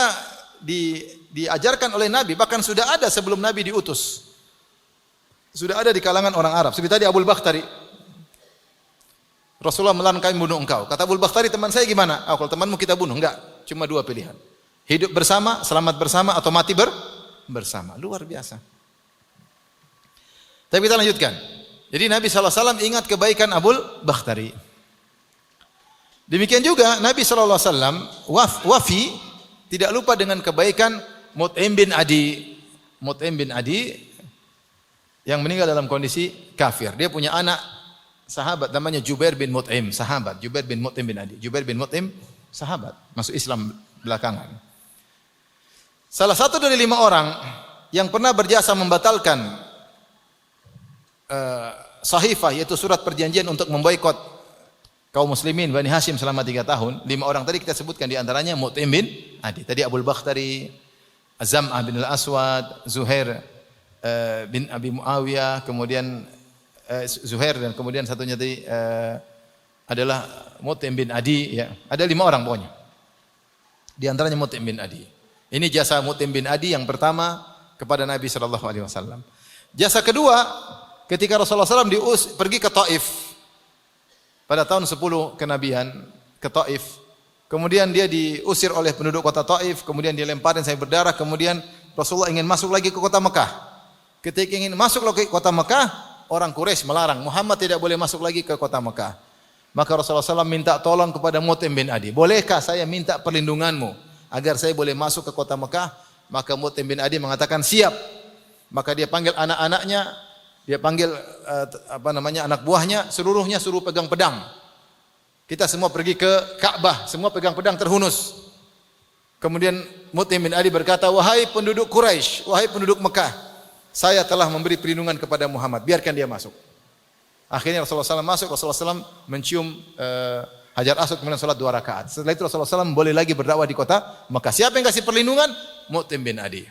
diajarkan oleh Nabi, bahkan sudah ada sebelum Nabi diutus. Sudah ada di kalangan orang Arab. Seperti tadi Abul Bakhtari. Rasulullah melarang kami bunuh engkau. Kata Abul Bakhtari, teman saya gimana? Kalau temanmu kita bunuh. Enggak, cuma dua pilihan. Hidup bersama, selamat bersama, atau mati bersama. Luar biasa. Tapi kita lanjutkan. Jadi Nabi SAW ingat kebaikan Abul Bakhtari. Demikian juga Nabi SAW wafi tidak lupa dengan kebaikan Mut'im bin Adi. Mut'im bin Adi yang meninggal dalam kondisi kafir. Dia punya anak sahabat namanya Jubair bin Mut'im, sahabat. Jubair bin Mut'im bin Adi. Jubair bin Mut'im sahabat, masuk Islam belakangan. Salah satu dari 5 orang yang pernah berjasa membatalkan sahifah, yaitu surat perjanjian untuk memboikot kaum muslimin Bani Hashim selama 3 tahun. 5 orang tadi kita sebutkan, di antaranya Mut'im bin Adi. Tadi Abul Bakhtari, Zam'ah bin al-Aswad, Zuhair bin Abi Muawiyah, kemudian Zuhair, dan kemudian satunya tadi adalah Mut'im bin Adi, ya. Ada 5 orang pokoknya. Di antaranya Mut'im bin Adi. Ini jasa Mut'im bin Adi yang pertama kepada Nabi sallallahu alaihi wasallam. Jasa kedua, ketika Rasulullah SAW pergi ke Taif pada tahun 10 kenabian ke Taif. Kemudian dia diusir oleh penduduk kota Taif, kemudian dilemparin sampai berdarah, kemudian Rasulullah ingin masuk lagi ke kota Mekah. Ketika ingin masuk lagi ke kota Mekah, orang Quraisy melarang, Muhammad tidak boleh masuk lagi ke kota Mekah. Maka Rasulullah SAW minta tolong kepada Mut'im bin Adi. Bolehkah saya minta perlindunganmu agar saya boleh masuk ke kota Mekah? Maka Mut'im bin Adi mengatakan siap. Maka dia panggil anak-anaknya, dia panggil anak buahnya, seluruhnya suruh pegang pedang. Kita semua pergi ke Ka'bah, semua pegang pedang terhunus. Kemudian Mut'im bin Adi berkata, wahai penduduk Quraisy, wahai penduduk Mekah, saya telah memberi perlindungan kepada Muhammad, biarkan dia masuk. Akhirnya Rasulullah SAW masuk, Rasulullah SAW mencium Hajar Aswad, kemudian salat 2 rakaat. Setelah itu Rasulullah SAW boleh lagi berdakwah di kota Mekah. Siapa yang kasih perlindungan? Mut'im bin Adi.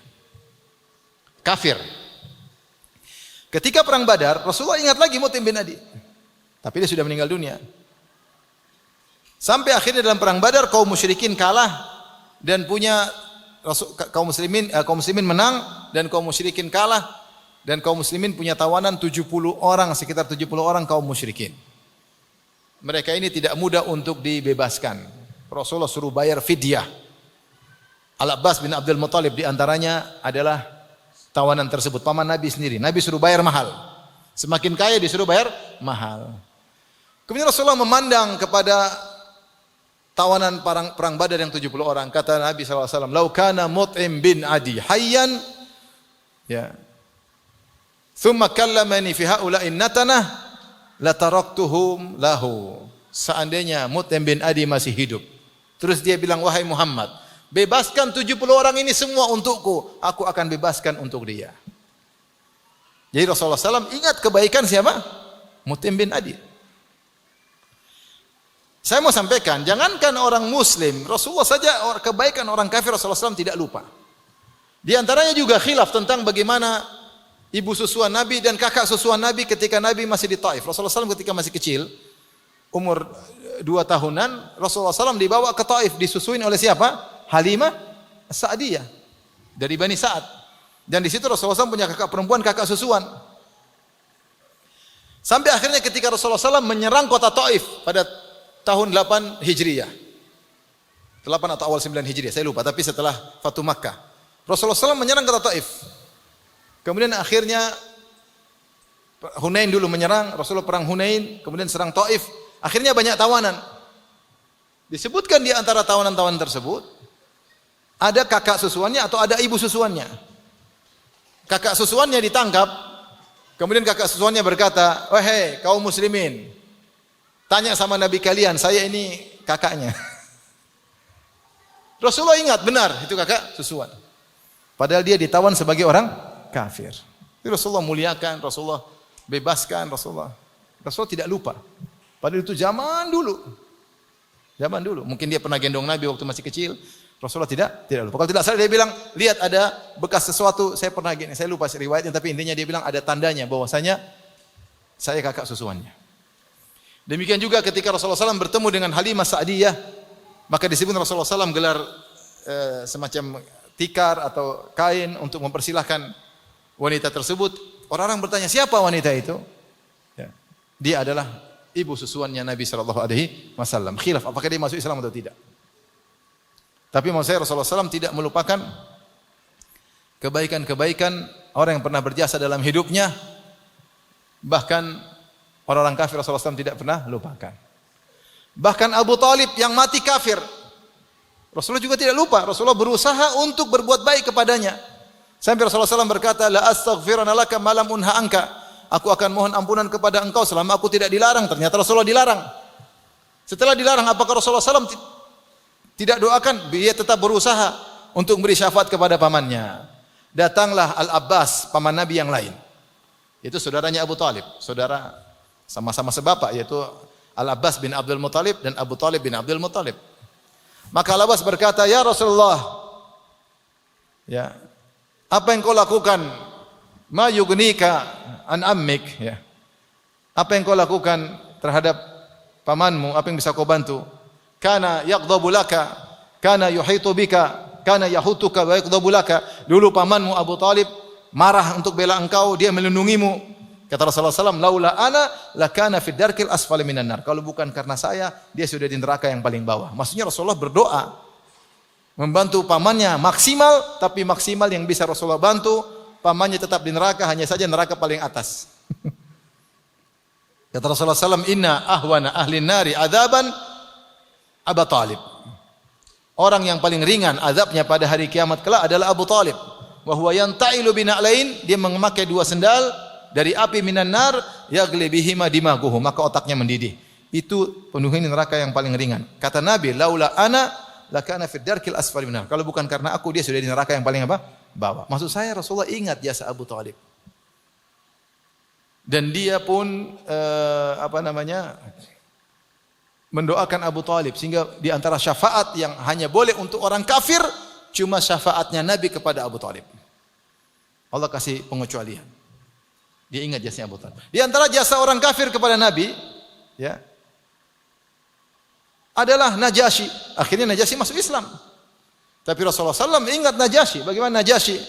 Kafir. Ketika perang Badar, Rasulullah ingat lagi Mut'im bin Adi. Tapi dia sudah meninggal dunia. Sampai akhirnya dalam perang Badar kaum musyrikin kalah dan punya kaum muslimin menang dan kaum musyrikin kalah dan kaum muslimin punya tawanan 70 orang, sekitar 70 orang kaum musyrikin. Mereka ini tidak mudah untuk dibebaskan. Rasulullah suruh bayar fidyah. Al-Abbas bin Abdul Muttalib di antaranya adalah tawanan tersebut, paman Nabi sendiri. Nabi suruh bayar mahal. Semakin kaya disuruh bayar mahal. Kemudian Rasulullah memandang kepada tawanan perang Badar yang 70 orang. Kata Nabi SAW, "Lau kana Mut'im bin Adi hayyan, ya, thumma kallamani fi haula'in natanah, lataraktuhum lahu." Seandainya Mut'im bin Adi masih hidup, terus dia bilang, "Wahai Muhammad, bebaskan 70 orang ini semua untukku, aku akan bebaskan untuk dia." Jadi Rasulullah SAW ingat kebaikan siapa? Mut'im bin Adi. Saya mau sampaikan, jangankan orang muslim, Rasulullah saja kebaikan orang kafir Rasulullah SAW tidak lupa. Di antaranya juga khilaf tentang bagaimana ibu susuan Nabi dan kakak susuan Nabi ketika Nabi masih di Taif. Rasulullah SAW ketika masih kecil, umur 2 tahunan, Rasulullah SAW dibawa ke Taif, disusuin oleh siapa? Halimah As-Sa'diyah dari Bani Sa'ad. Dan di situ Rasulullah SAW punya kakak perempuan, kakak susuan. Sampai akhirnya ketika Rasulullah SAW menyerang kota Taif pada tahun 8 Hijriyah. 8 atau awal 9 Hijriyah, saya lupa, tapi setelah Fatu Makkah. Rasulullah SAW menyerang kota Taif. Kemudian akhirnya Hunain dulu menyerang, Rasulullah perang Hunain, kemudian serang Taif. Akhirnya banyak tawanan. Disebutkan di antara tawanan-tawanan tersebut, ada kakak susuannya atau ada ibu susuannya. Kakak susuannya ditangkap, kemudian kakak susuannya berkata, "Wahai kaum muslimin, tanya sama Nabi kalian, saya ini kakaknya." Rasulullah ingat benar itu kakak susuan. Padahal dia ditawan sebagai orang kafir. Jadi Rasulullah muliakan, Rasulullah bebaskan, Rasulullah tidak lupa. Padahal itu zaman dulu. Zaman dulu. Mungkin dia pernah gendong Nabi waktu masih kecil. Rasulullah tidak lupa. Kalau tidak salah dia bilang, lihat ada bekas sesuatu, saya pernah gini, saya lupa riwayatnya, tapi intinya dia bilang ada tandanya bahwasanya saya kakak susuannya. Demikian juga ketika Rasulullah SAW bertemu dengan Halimah Sa'diyah, maka disebut Rasulullah SAW gelar semacam tikar atau kain untuk mempersilahkan wanita tersebut. Orang-orang bertanya, siapa wanita itu? Ya. Dia adalah ibu susuannya Nabi SAW. Khilaf, apakah dia masuk Islam atau tidak. Tapi maksud saya Rasulullah SAW tidak melupakan kebaikan-kebaikan orang yang pernah berjasa dalam hidupnya. Bahkan orang-orang kafir Rasulullah SAW tidak pernah lupakan. Bahkan Abu Talib yang mati kafir, Rasulullah juga tidak lupa. Rasulullah berusaha untuk berbuat baik kepadanya. Sampai Rasulullah SAW berkata, "La astaghfirana laka ma lam unha anka." Aku akan mohon ampunan kepada engkau selama aku tidak dilarang. Ternyata Rasulullah dilarang. Setelah dilarang, apakah Rasulullah SAW tidak doakan? Dia tetap berusaha untuk memberi syafaat kepada pamannya. Datanglah Al-Abbas, paman Nabi yang lain. Itu saudaranya Abu Talib, saudara sama-sama sebapak, yaitu Al-Abbas bin Abdul Muttalib dan Abu Talib bin Abdul Muttalib. Maka Al-Abbas berkata, "Ya Rasulullah, ya, apa yang kau lakukan? Ma yugnika an ammik, ya. Apa yang kau lakukan terhadap pamanmu? Apa yang bisa kau bantu? Kana yaghdhabu laka, kana yuhitu bika, kana yahutuka wa yaghdhabu laka." Dulu pamanmu Abu Talib marah untuk bela engkau, dia melindungimu. Kata Rasulullah SAW, "Laula ana lakana fid darkil asfali minan nar." Kalau bukan karena saya, dia sudah di neraka yang paling bawah. Maksudnya Rasulullah berdoa membantu pamannya maksimal, tapi maksimal yang bisa Rasulullah bantu, pamannya tetap di neraka, hanya saja neraka paling atas. Kata Rasulullah SAW, "Inna ahwana ahlin nari adzaban Abu Talib." Orang yang paling ringan azabnya pada hari kiamat kelak adalah Abu Talib. Wa huwa yanta'ilu bina'lain, dia memakai 2 sendal dari api minan nar, yaghli bihima dimaguhu, maka otaknya mendidih. Itu penghuni neraka yang paling ringan. Kata Nabi, "Laula ana lakana fid darkil asfali minar. Kalau bukan karena aku, dia sudah di neraka yang paling apa? Bawah. Maksud saya Rasulullah ingat jasa Abu Thalib. Dan dia pun mendoakan Abu Thalib, sehingga di antara syafaat yang hanya boleh untuk orang kafir cuma syafaatnya Nabi kepada Abu Thalib. Allah kasih pengecualian. Dia ingat jasanya Abu Thalib. Di antara jasa orang kafir kepada Nabi, ya, adalah Najasyi. Akhirnya Najasyi masuk Islam. Tapi Rasulullah SAW ingat Najasyi. Bagaimana Najasyi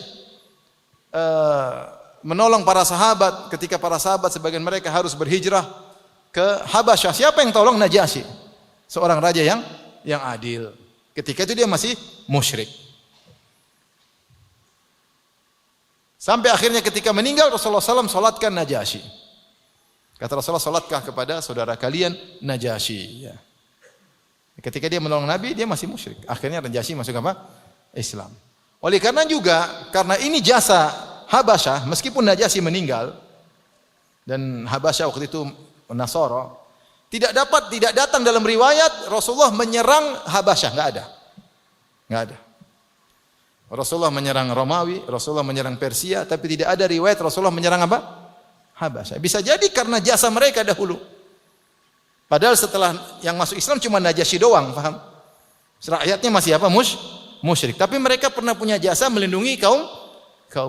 menolong para sahabat ketika para sahabat sebagian mereka harus berhijrah ke Habasyah. Siapa yang tolong? Najasyi. Seorang raja yang adil. Ketika itu dia masih musyrik. Sampai akhirnya ketika meninggal Rasulullah SAW salatkan Najasyi. Kata Rasulullah, salatkah kepada saudara kalian Najasyi. Ya. Ketika dia menolong Nabi, dia masih musyrik. Akhirnya Najasyi masuk apa? Islam. Oleh karena ini jasa Habasyah, meskipun Najasyi meninggal, dan Habasyah waktu itu Nasara, tidak datang dalam riwayat Rasulullah menyerang Habasyah, enggak ada. Rasulullah menyerang Romawi, Rasulullah menyerang Persia, tapi tidak ada riwayat Rasulullah menyerang apa? Habasyah. Bisa jadi karena jasa mereka dahulu. Padahal setelah yang masuk Islam cuma Najasyi doang, paham? Rakyatnya masih apa? Musyrik. Tapi mereka pernah punya jasa melindungi kaum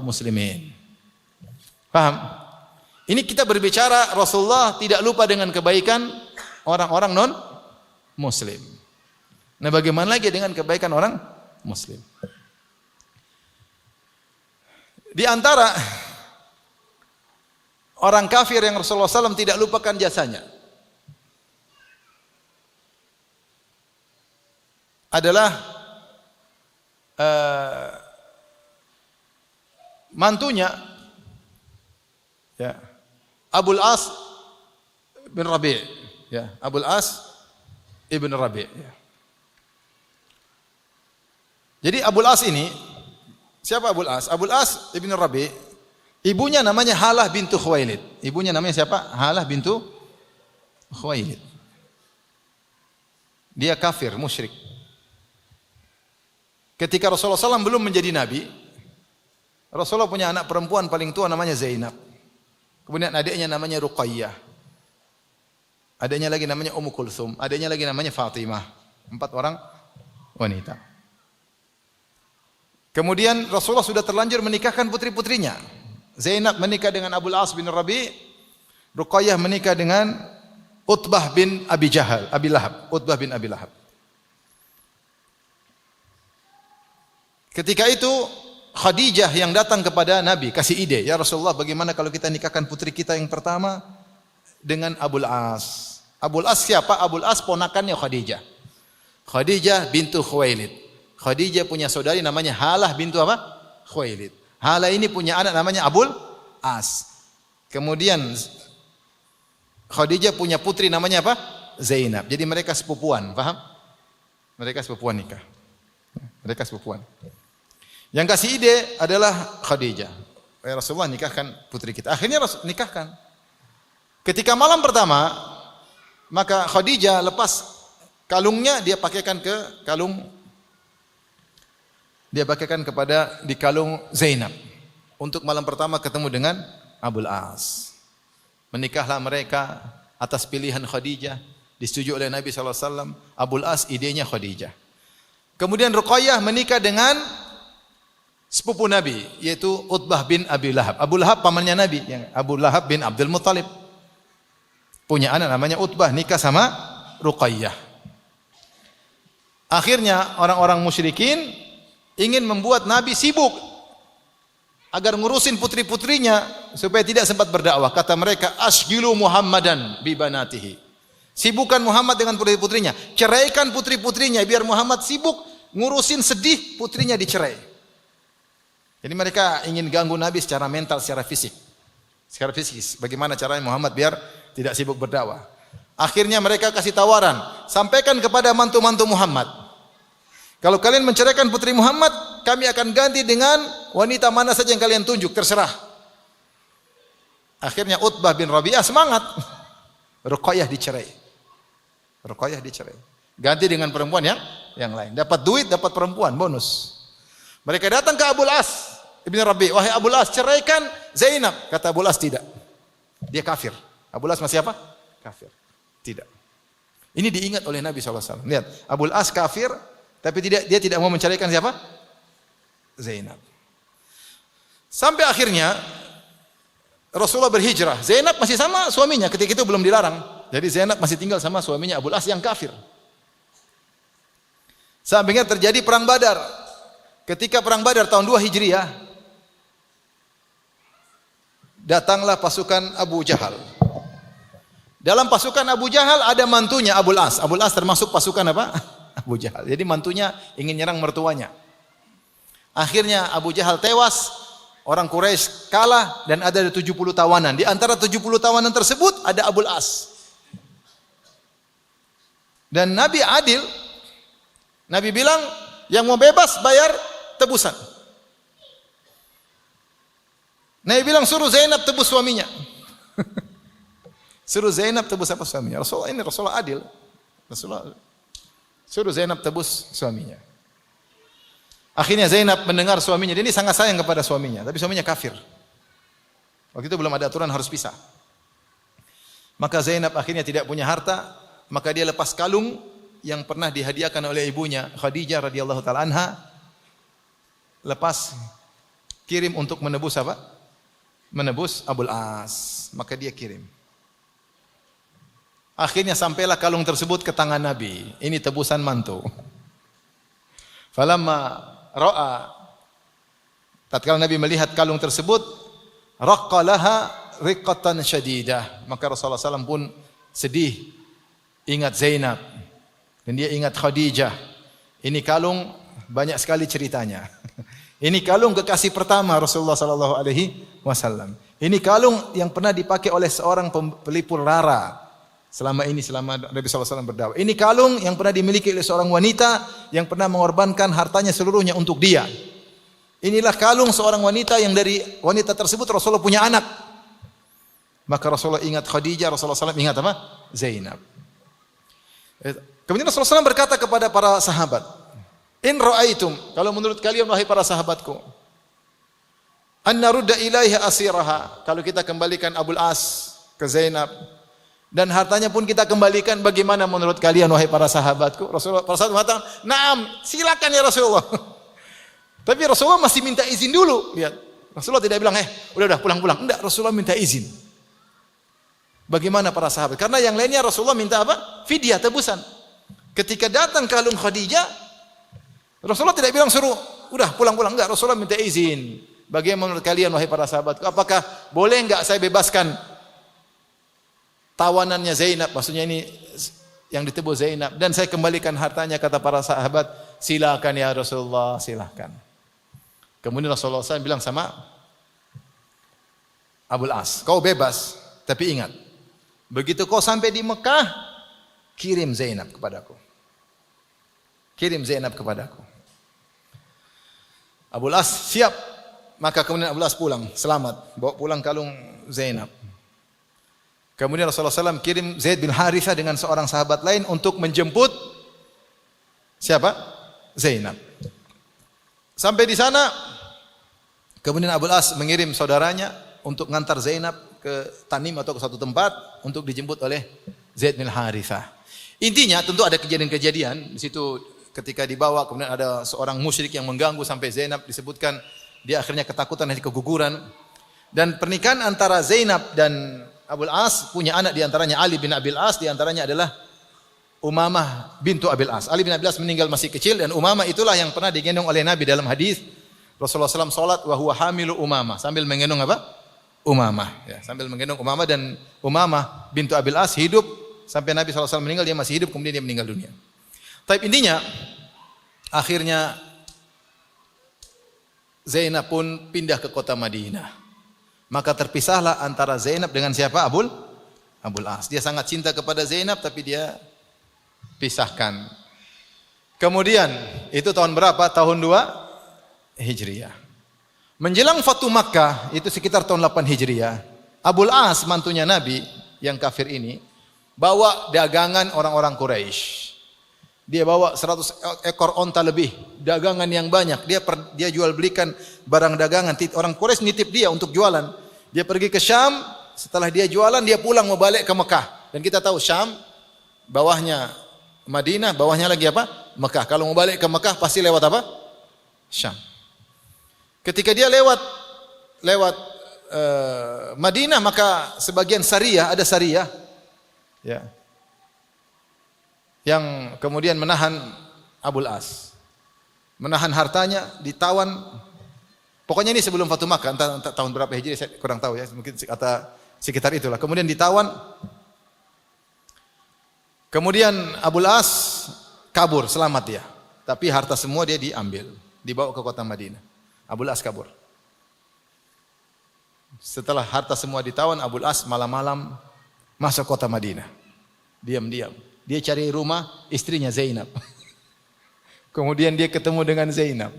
muslimin. Paham? Ini kita berbicara Rasulullah tidak lupa dengan kebaikan orang-orang non-muslim. Nah, bagaimana lagi dengan kebaikan orang muslim? Di antara orang kafir yang Rasulullah SAW tidak lupakan jasanya adalah mantunya, ya, Abul As bin Rabi', ya, Abul As ibn Rabi', ya. Jadi Abul As ini, siapa Abul As? Abul As ibn Rabi', ibunya namanya Halah bintu Khuwailid. Ibunya namanya siapa? Halah bintu Khuwailid. Dia kafir, musyrik. Ketika Rasulullah SAW belum menjadi nabi, Rasulullah punya anak perempuan paling tua namanya Zainab. Kemudian adiknya namanya Ruqayyah. Adiknya lagi namanya Ummu Kulthum. Adiknya lagi namanya Fatimah. 4 orang wanita. Kemudian Rasulullah sudah terlanjur menikahkan putri-putrinya. Zainab menikah dengan Abul As bin Rabi'. Ruqayyah menikah dengan Utbah bin Abi Lahab. Utbah bin Abi Lahab. Ketika itu Khadijah yang datang kepada Nabi kasih ide, ya Rasulullah, bagaimana kalau kita nikahkan putri kita yang pertama dengan Abul As? Abul As siapa? Abul As ponakannya Khadijah. Khadijah bintu Khuwailid. Khadijah punya saudari namanya Halah bintu apa? Khuwailid. Halah ini punya anak namanya Abul As. Kemudian Khadijah punya putri namanya apa? Zainab. Jadi mereka sepupuan, paham? Mereka sepupuan nikah. Mereka sepupuan. Yang kasih ide adalah Khadijah. Ya Rasulullah, nikahkan putri kita. Akhirnya Rasul nikahkan. Ketika malam pertama, maka Khadijah lepas kalungnya, dia pakaikan kepada di kalung Zainab. Untuk malam pertama ketemu dengan Abul As. Menikahlah mereka atas pilihan Khadijah, disetujui oleh Nabi SAW. Abul As idenya Khadijah. Kemudian Ruqayyah menikah dengan sepupu Nabi, yaitu Utbah bin Abi Lahab. Abu Lahab pamannya Nabi, yang Abu Lahab bin Abdul Muttalib. Punya anak namanya Utbah, nikah sama Ruqayyah. Akhirnya orang-orang musyrikin ingin membuat Nabi sibuk agar ngurusin putri-putrinya supaya tidak sempat berdakwah. Kata mereka, asgilu Muhammadan bi banatihi. Sibukkan Muhammad dengan putri-putrinya. Ceraikan putri-putrinya biar Muhammad sibuk ngurusin sedih putrinya dicerai. Jadi mereka ingin ganggu Nabi secara mental, secara fisik. Secara fisikis. Bagaimana caranya Muhammad biar tidak sibuk berdakwah. Akhirnya mereka kasih tawaran. Sampaikan kepada mantu-mantu Muhammad. Kalau kalian menceraikan putri Muhammad, kami akan ganti dengan wanita mana saja yang kalian tunjuk. Terserah. Akhirnya Utbah bin Rabi'ah semangat. Ruqayyah dicerai. Ganti dengan perempuan yang Yang lain. Dapat duit, dapat perempuan, bonus. Mereka datang ke Abul As Ibn Rabi, wahai Abul As, ceraikan Zainab. Kata Abul As, tidak. Dia kafir. Abul As masih apa? Kafir. Tidak. Ini diingat oleh Nabi SAW. Lihat, Abul As kafir, tapi dia tidak mau menceraikan siapa? Zainab. Sampai akhirnya Rasulullah berhijrah. Zainab masih sama suaminya, ketika itu belum dilarang. Jadi Zainab masih tinggal sama suaminya Abul As yang kafir. Sampingnya terjadi perang Badar. Ketika perang Badar tahun 2 Hijriah, datanglah pasukan Abu Jahal. Dalam pasukan Abu Jahal ada mantunya Abul As. Abul As termasuk pasukan apa? Abu Jahal. Jadi mantunya ingin nyerang mertuanya. Akhirnya Abu Jahal tewas, orang Quraisy kalah dan ada 70 tawanan. Di antara 70 tawanan tersebut ada Abul As. Dan Nabi adil. Nabi bilang, yang mau bebas bayar tebusan. Nabi bilang suruh Zainab tebus suaminya. Suruh Zainab tebus apa suaminya? Rasulullah adil. Rasulullah suruh Zainab tebus suaminya. Akhirnya Zainab mendengar suaminya, dia ini sangat sayang kepada suaminya, tapi suaminya kafir. Waktu itu belum ada aturan harus pisah. Maka Zainab akhirnya tidak punya harta, maka dia lepas kalung yang pernah dihadiahkan oleh ibunya Khadijah radhiyallahu taala anha. Lepas kirim untuk menebus apa? Menebus Abul As. Maka dia kirim. Akhirnya sampailah kalung tersebut ke tangan Nabi. Ini tebusan mantu. Falamma ra'a, tatkala Nabi melihat kalung tersebut, raqqalaha riqatan syadidah. Maka Rasulullah SAW pun sedih, ingat Zainab dan dia ingat Khadijah. Ini kalung banyak sekali ceritanya. Ini kalung kekasih pertama Rasulullah SAW. Ini kalung yang pernah dipakai oleh seorang pelipur lara. Selama Nabi SAW berdakwah. Ini kalung yang pernah dimiliki oleh seorang wanita yang pernah mengorbankan hartanya seluruhnya untuk dia. Inilah kalung seorang wanita yang dari wanita tersebut Rasulullah punya anak. Maka Rasulullah ingat Khadijah, Rasulullah SAW ingat apa? Zainab. Kemudian Rasulullah SAW berkata kepada para sahabat, in ra'aitum, kalau menurut kalian wahai para sahabatku, an narudda ilaiha asiraha, kalau kita kembalikan Abul As ke Zainab, dan hartanya pun kita kembalikan, bagaimana menurut kalian wahai para sahabatku? Rasulullah para sahabat mengatakan, "Na'am, silakan ya Rasulullah." Tapi Rasulullah masih minta izin dulu. Lihat. Rasulullah tidak bilang, udah pulang-pulang." Enggak, Rasulullah minta izin. Bagaimana para sahabat? Karena yang lainnya Rasulullah minta apa? Fidyah, tebusan. Ketika datang kalung Khadijah, Rasulullah tidak bilang suruh, udah pulang-pulang. Enggak, Rasulullah minta izin. Bagaimana menurut kalian wahai para sahabatku? Apakah boleh enggak saya bebaskan tawanannya Zainab, maksudnya ini yang ditebus Zainab, dan saya kembalikan hartanya? Kata para sahabat, silakan ya Rasulullah, silakan. Kemudian Rasulullah SAW bilang sama Abul As, kau bebas, tapi ingat, begitu kau sampai di Mekah, kirim Zainab kepadaku. Kirim Zainab kepadaku. Abul As siap. Maka kemudian Abul As pulang, selamat, bawa pulang kalung Zainab. Kemudian Rasulullah SAW kirim Zaid bin Harithah dengan seorang sahabat lain untuk menjemput siapa? Zainab. Sampai di sana, kemudian Abul As mengirim saudaranya untuk ngantar Zainab ke Tanim atau ke suatu tempat untuk dijemput oleh Zaid bin Harithah. Intinya tentu ada kejadian-kejadian di situ ketika dibawa, kemudian ada seorang musyrik yang mengganggu sampai Zainab disebutkan dia akhirnya ketakutan dan keguguran. Dan pernikahan antara Zainab dan Abul As punya anak, di antaranya Ali bin Abil As, di antaranya adalah Umamah bintu Abil As. Ali bin Abil As meninggal masih kecil, dan Umamah itulah yang pernah digendong oleh Nabi dalam hadis. Rasulullah SAW salat wa huwa hamilu Umamah, sambil menggendong apa? Umamah, ya, sambil menggendong Umamah. Dan Umamah bintu Abil As hidup sampai Nabi SAW meninggal, dia masih hidup, kemudian dia meninggal dunia. Tapi intinya akhirnya Zainab pun pindah ke kota Madinah. Maka terpisahlah antara Zainab dengan siapa? Abul As. Dia sangat cinta kepada Zainab, tapi dia pisahkan. Kemudian itu tahun berapa? Tahun 2 Hijriah. Menjelang Fatu Makkah, itu sekitar tahun 8 Hijriah, Abul As mantunya Nabi yang kafir ini bawa dagangan orang-orang Quraisy. Dia bawa 100 ekor onta lebih, dagangan yang banyak. Dia jual belikan barang dagangan. Orang Quraisy nitip dia untuk jualan. Dia pergi ke Syam, setelah dia jualan dia pulang mau balik ke Mekah. Dan kita tahu Syam bawahnya Madinah, bawahnya lagi apa? Mekah. Kalau mau balik ke Mekah pasti lewat apa? Syam. Ketika dia lewat Madinah, maka sebagian Sariyah, ada Sariyah ya, yang kemudian menahan Abul As, menahan hartanya, ditawan. Pokoknya ini sebelum Fatu Makkah, entah tahun berapa Hijriah saya kurang tahu ya, mungkin kata sekitar itulah. Kemudian ditawan. Kemudian Abul As kabur, selamat dia. Tapi harta semua dia diambil, dibawa ke kota Madinah. Abul As kabur. Setelah harta semua ditawan, Abul As malam-malam masuk kota Madinah. Diam-diam. Dia cari rumah istrinya Zainab. Kemudian dia ketemu dengan Zainab.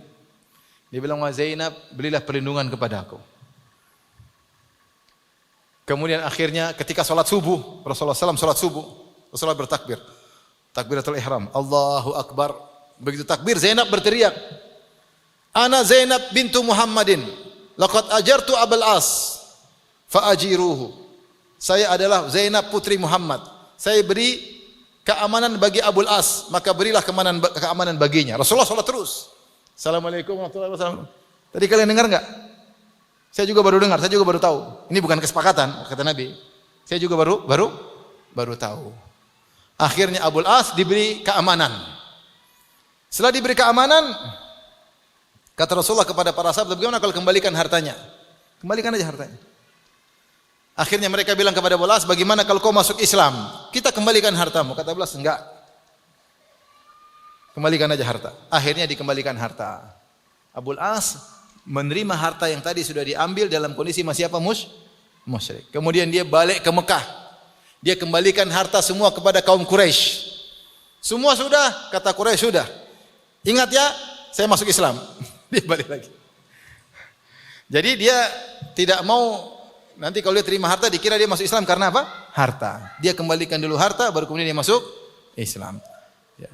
Dia bilang, "Wahai Zainab, berilah perlindungan kepada aku." Kemudian akhirnya ketika salat subuh, Rasulullah SAW salat subuh, Rasulullah bertakbir. Takbiratul ihram, Allahu Akbar. Begitu takbir, Zainab berteriak, "Ana Zainab bintu Muhammadin, laqad ajartu Abul As, fa'ajiruhu." Saya adalah Zainab putri Muhammad. Saya beri keamanan bagi Abul As, maka berilah keamanan baginya. Rasulullah salat terus. Assalamualaikum warahmatullahi wabarakatuh. Tadi kalian dengar enggak? Saya juga baru dengar, saya juga baru tahu. Ini bukan kesepakatan, kata Nabi. Saya juga baru tahu. Akhirnya Abul As diberi keamanan. Setelah diberi keamanan, kata Rasulullah kepada para sahabat, "Bagaimana kalau kembalikan hartanya?" Kembalikan aja hartanya. Akhirnya mereka bilang kepada Abul As, "Bagaimana kalau kau masuk Islam? Kita kembalikan hartamu." Kata Abul As, "Enggak. Kembalikan aja harta." Akhirnya dikembalikan harta. Abul As menerima harta yang tadi sudah diambil dalam kondisi masih apa? Musyrik. Kemudian dia balik ke Mekah. Dia kembalikan harta semua kepada kaum Quraisy. Semua sudah, kata Quraisy sudah. Ingat ya, saya masuk Islam. Dia balik lagi. Jadi dia tidak mau nanti kalau dia terima harta dikira dia masuk Islam karena apa? Harta. Dia kembalikan dulu harta baru kemudian dia masuk Islam. Ya.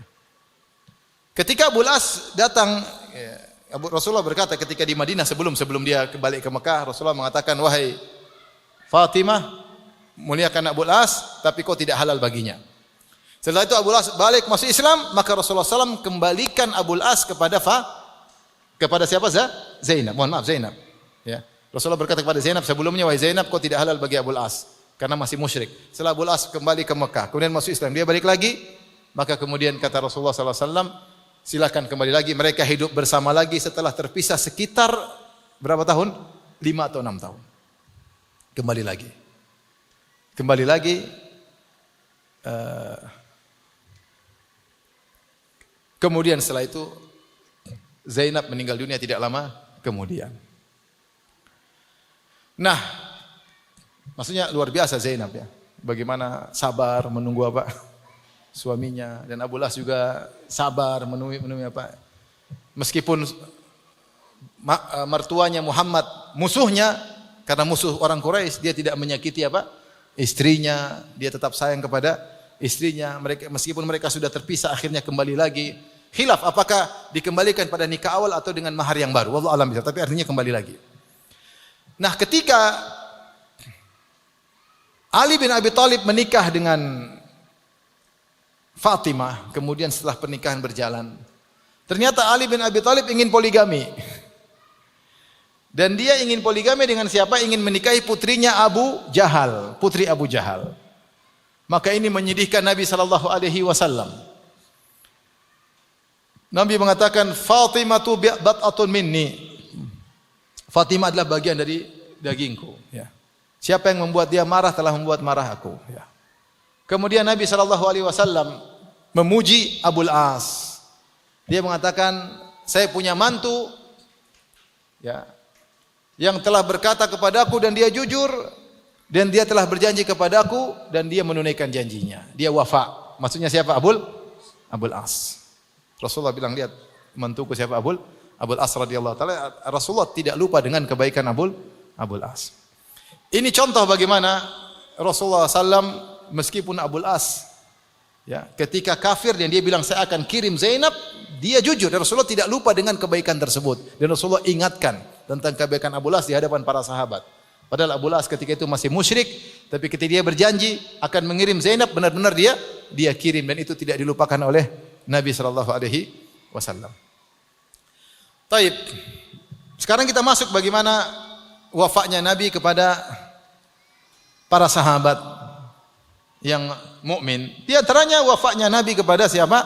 Ketika Abul As datang, ya, Rasulullah berkata ketika di Madinah sebelum dia balik ke Mekah, Rasulullah mengatakan, "Wahai Fatimah, muliakan Abul As, tapi kau tidak halal baginya." Setelah itu Abul As balik masuk Islam, maka Rasulullah SAW kembalikan Abul As kepada siapa? Zainab. Mohon maaf, Zainab. Ya. Rasulullah berkata kepada Zainab sebelumnya, "Wahai Zainab, kau tidak halal bagi Abul As karena masih musyrik." Setelah Abul As kembali ke Mekah, kemudian masuk Islam, dia balik lagi, maka kemudian kata Rasulullah SAW, "Silakan kembali lagi." Mereka hidup bersama lagi setelah terpisah sekitar berapa tahun? 5 atau 6 tahun. Kembali lagi. Kemudian setelah itu Zainab meninggal dunia tidak lama kemudian. Nah, maksudnya luar biasa Zainab ya. Bagaimana sabar menunggu apa? Suaminya, dan Abul As juga sabar menunggu apa? Meskipun mertuanya Muhammad musuhnya, karena musuh orang Quraisy, dia tidak menyakiti apa? Istrinya, dia tetap sayang kepada istrinya. Meskipun mereka sudah terpisah akhirnya kembali lagi. Khilaf apakah dikembalikan pada nikah awal atau dengan mahar yang baru. Wallahu a'lam bishawab, tapi artinya kembali lagi. Nah, ketika Ali bin Abi Thalib menikah dengan Fatimah, kemudian setelah pernikahan berjalan, ternyata Ali bin Abi Thalib ingin poligami. Dan dia ingin poligami dengan siapa? Ingin menikahi putrinya Abu Jahal, putri Abu Jahal. Maka ini menyedihkan Nabi sallallahu alaihi wasallam. Nabi mengatakan, "Fatimatu bat'atun minni." Fatimah adalah bagian dari dagingku. Ya. Siapa yang membuat dia marah telah membuat marah aku. Ya. Kemudian Nabi SAW memuji Abul As. Dia mengatakan, "Saya punya mantu, ya, yang telah berkata kepadaku dan dia jujur, dan dia telah berjanji kepadaku dan dia menunaikan janjinya. Dia wafa." Maksudnya siapa? Abul As. Rasulullah bilang, "Lihat mantuku siapa?" Abul As radhiyallahu taala. Rasulullah tidak lupa dengan kebaikan Abul As. Ini contoh bagaimana Rasulullah SAW meskipun Abul As Ya, ketika kafir dan dia bilang saya akan kirim Zainab, dia jujur dan Rasulullah tidak lupa dengan kebaikan tersebut. Dan Rasulullah ingatkan tentang kebaikan Abu Lahab di hadapan para sahabat. Padahal Abu Lahab ketika itu masih musyrik, tapi ketika dia berjanji akan mengirim Zainab, benar-benar dia kirim dan itu tidak dilupakan oleh Nabi sallallahu alaihi wasallam. Taib. Sekarang kita masuk bagaimana wafatnya Nabi kepada para sahabat yang mukmin. Di antaranya wafatnya Nabi kepada siapa?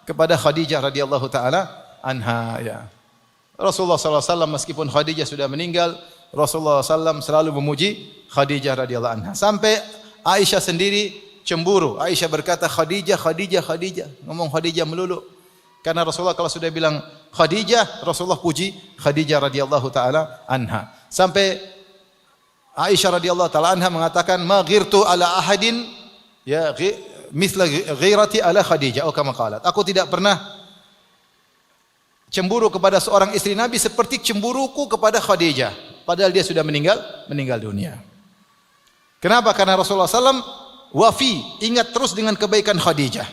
Kepada Khadijah radhiyallahu taala anha, ya. Rasulullah sallallahu alaihi wasallam meskipun Khadijah sudah meninggal, Rasulullah sallallahu selalu memuji Khadijah radhiyallahu anha. Sampai Aisyah sendiri cemburu. Aisyah berkata Khadijah, Khadijah, Khadijah. Ngomong Khadijah melulu. Karena Rasulullah kalau sudah bilang Khadijah, Rasulullah puji Khadijah radhiyallahu taala anha. Sampai Aisyah radhiyallahu taala anha mengatakan ma ghirtu ala ahadin ya misla ghirati ala Khadijah atau kama qalat. Aku tidak pernah cemburu kepada seorang istri Nabi seperti cemburuku kepada Khadijah, padahal dia sudah meninggal dunia. Kenapa? Karena Rasulullah SAW wafi, ingat terus dengan kebaikan Khadijah.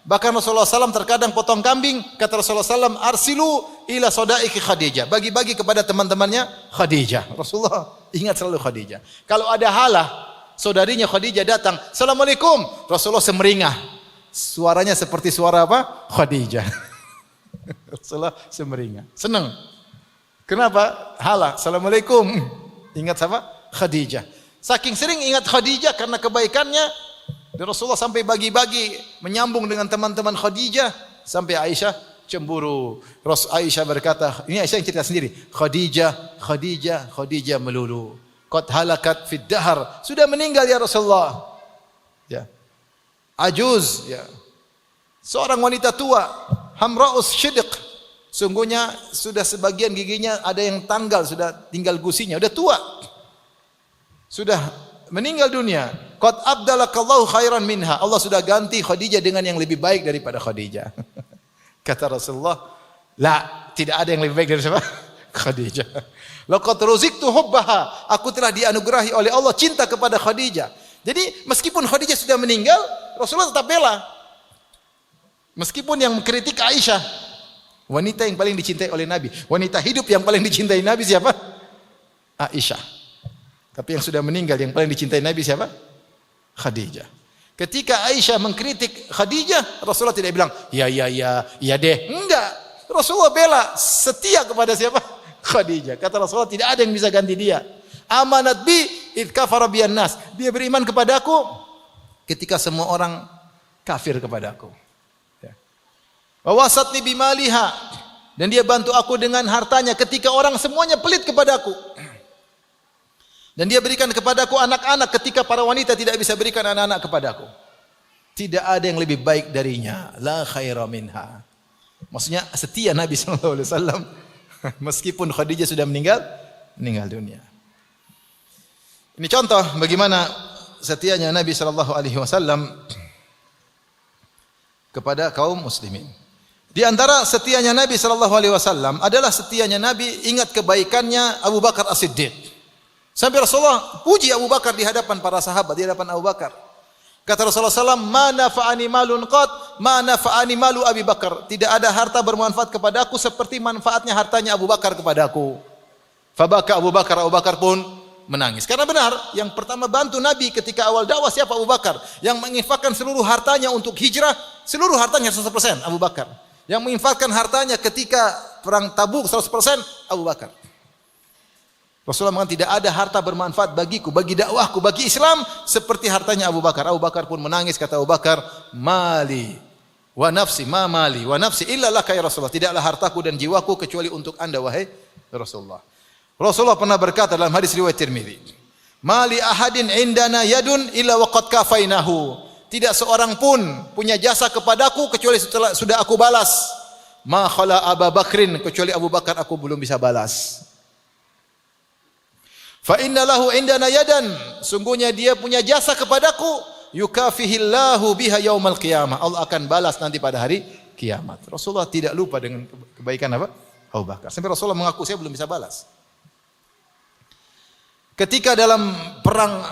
Bahkan Rasulullah SAW terkadang potong kambing, kata Rasulullah SAW, arsilu ila sodaiki Khadijah, bagi-bagi kepada teman-temannya Khadijah. Rasulullah ingat selalu Khadijah. Kalau ada halah, saudarinya Khadijah datang, Assalamualaikum, Rasulullah semeringah. Suaranya seperti suara apa? Khadijah. Rasulullah semeringah. Senang. Kenapa? Halah. Assalamualaikum. Ingat siapa? Khadijah. Saking sering ingat Khadijah karena kebaikannya, dan Rasulullah sampai bagi-bagi menyambung dengan teman-teman Khadijah sampai Aisyah cemburu. Aisyah berkata, ini Aisyah yang cerita sendiri. Khadijah, Khadijah, Khadijah melulu. Qad halakat fid dahar. Sudah meninggal ya Rasulullah. Ya. Ajuz, ya. Seorang wanita tua, hamra'us shidq. Sungguhnya sudah sebagian giginya ada yang tanggal, sudah tinggal gusinya, sudah tua. Sudah meninggal dunia. Qad abdalakallahu khairan minha. Allah sudah ganti Khadijah dengan yang lebih baik daripada Khadijah. Kata Rasulullah, la, tidak ada yang lebih baik dari siapa? Khadijah. Laqad ruziktu hubbaha. Aku telah dianugerahi oleh Allah cinta kepada Khadijah. Jadi meskipun Khadijah sudah meninggal, Rasulullah tetap bela. Meskipun yang mengkritik Aisyah, wanita yang paling dicintai oleh Nabi, wanita hidup yang paling dicintai Nabi siapa? Aisyah. Tapi yang sudah meninggal yang paling dicintai Nabi siapa? Khadijah. Ketika Aisyah mengkritik Khadijah, Rasulullah tidak bilang, ya deh. Enggak. Rasulullah bela, setia kepada siapa? Khadijah. Kata Rasulullah, tidak ada yang bisa ganti dia. Amanat bi id kafara biyan nas. Dia beriman kepadaku ketika semua orang kafir kepadaku. Wawasatni bimaliha, dan dia bantu aku dengan hartanya ketika orang semuanya pelit kepadaku. Dan dia berikan kepadaku anak-anak ketika para wanita tidak bisa berikan anak-anak kepadaku. Tidak ada yang lebih baik darinya. La khaira minha. Maksudnya setia Nabi sallallahu alaihi wasallam meskipun Khadijah sudah meninggal dunia. Ini contoh bagaimana setianya Nabi sallallahu alaihi wasallam kepada kaum muslimin. Di antara setianya Nabi sallallahu alaihi wasallam adalah setianya Nabi ingat kebaikannya Abu Bakar As-Siddiq. Sampai Rasulullah puji Abu Bakar di hadapan para sahabat, di hadapan Abu Bakar. Kata Rasulullah SAW, ma nafa'ani malun qat, ma nafa'ani malu Abi Bakar. Tidak ada harta bermanfaat kepadaku seperti manfaatnya hartanya Abu Bakar kepadaku. Fabaka Abu Bakar pun menangis. Karena benar, yang pertama bantu Nabi ketika awal dakwah siapa? Abu Bakar. Yang menginfakkan seluruh hartanya untuk hijrah, seluruh hartanya 100% Abu Bakar. Yang menginfakkan hartanya ketika perang Tabuk 100% Abu Bakar. Rasulullah mengatakan tidak ada harta bermanfaat bagiku, bagi dakwahku, bagi Islam seperti hartanya Abu Bakar. Abu Bakar pun menangis, kata Abu Bakar, mali wa nafsi, ma mali wa nafsi illa laka ya Rasulullah. Tidaklah hartaku dan jiwaku kecuali untuk Anda wahai Rasulullah. Rasulullah pernah berkata dalam hadis riwayat Tirmidzi, mali ahadin indana yadun illa waqad kafainahu. Tidak seorang pun punya jasa kepadaku kecuali setelah sudah aku balas. Ma khala Abu Bakrin, kecuali Abu Bakar aku belum bisa balas. Fa inna lahu indana yadan, sungguhnya dia punya jasa kepadaku, yukafihillahu biha yaumal qiyamah. Allah akan balas nanti pada hari kiamat. Rasulullah tidak lupa dengan kebaikan apa? Abu Bakar. Sampai Rasulullah mengaku saya belum bisa balas. Ketika dalam perang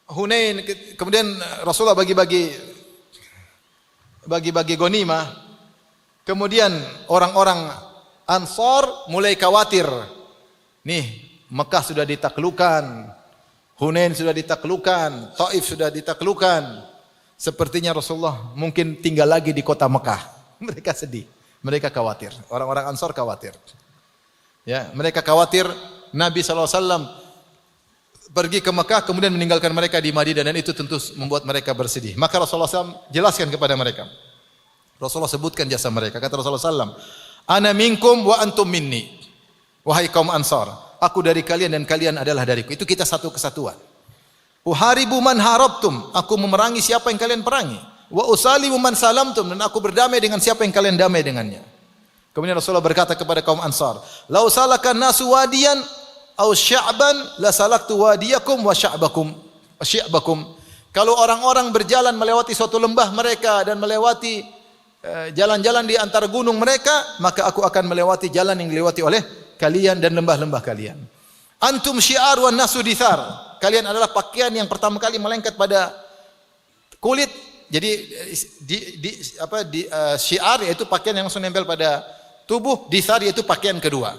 Hunain, kemudian Rasulullah bagi-bagi bagi-bagi ghanimah, kemudian orang-orang Ansar mulai khawatir. Nih, Mekah sudah ditaklukkan, Hunain sudah ditaklukkan, Taif sudah ditaklukkan. Sepertinya Rasulullah mungkin tinggal lagi di kota Mekah. Mereka sedih, mereka khawatir. Orang-orang Ansar khawatir. Ya, mereka khawatir Nabi SAW pergi ke Mekah kemudian meninggalkan mereka di Madinah, dan itu tentu membuat mereka bersedih. Maka Rasulullah SAW jelaskan kepada mereka. Rasulullah sebutkan jasa mereka. Kata Rasulullah SAW, "Ana minkum wa antum minni." Wahai kaum Ansar, aku dari kalian dan kalian adalah dariku. Itu kita satu kesatuan. Uharibu man harabtum, aku memerangi siapa yang kalian perangi. Wa usalimu man salamtum, dan aku berdamai dengan siapa yang kalian damai dengannya. Kemudian Rasulullah berkata kepada kaum Ansar, "Lau salakan nasu wadiyan aw sya'ban la salaktu wadiyakum wa sya'bakum." Kalau orang-orang berjalan melewati suatu lembah mereka dan melewati jalan-jalan di antara gunung mereka, maka aku akan melewati jalan yang dilewati oleh kalian dan lembah-lembah kalian. Antum syiar wan nasu dithar. Kalian adalah pakaian yang pertama kali melengket pada kulit. Jadi syiar yaitu pakaian yang langsung nempel pada tubuh, dithar yaitu pakaian kedua.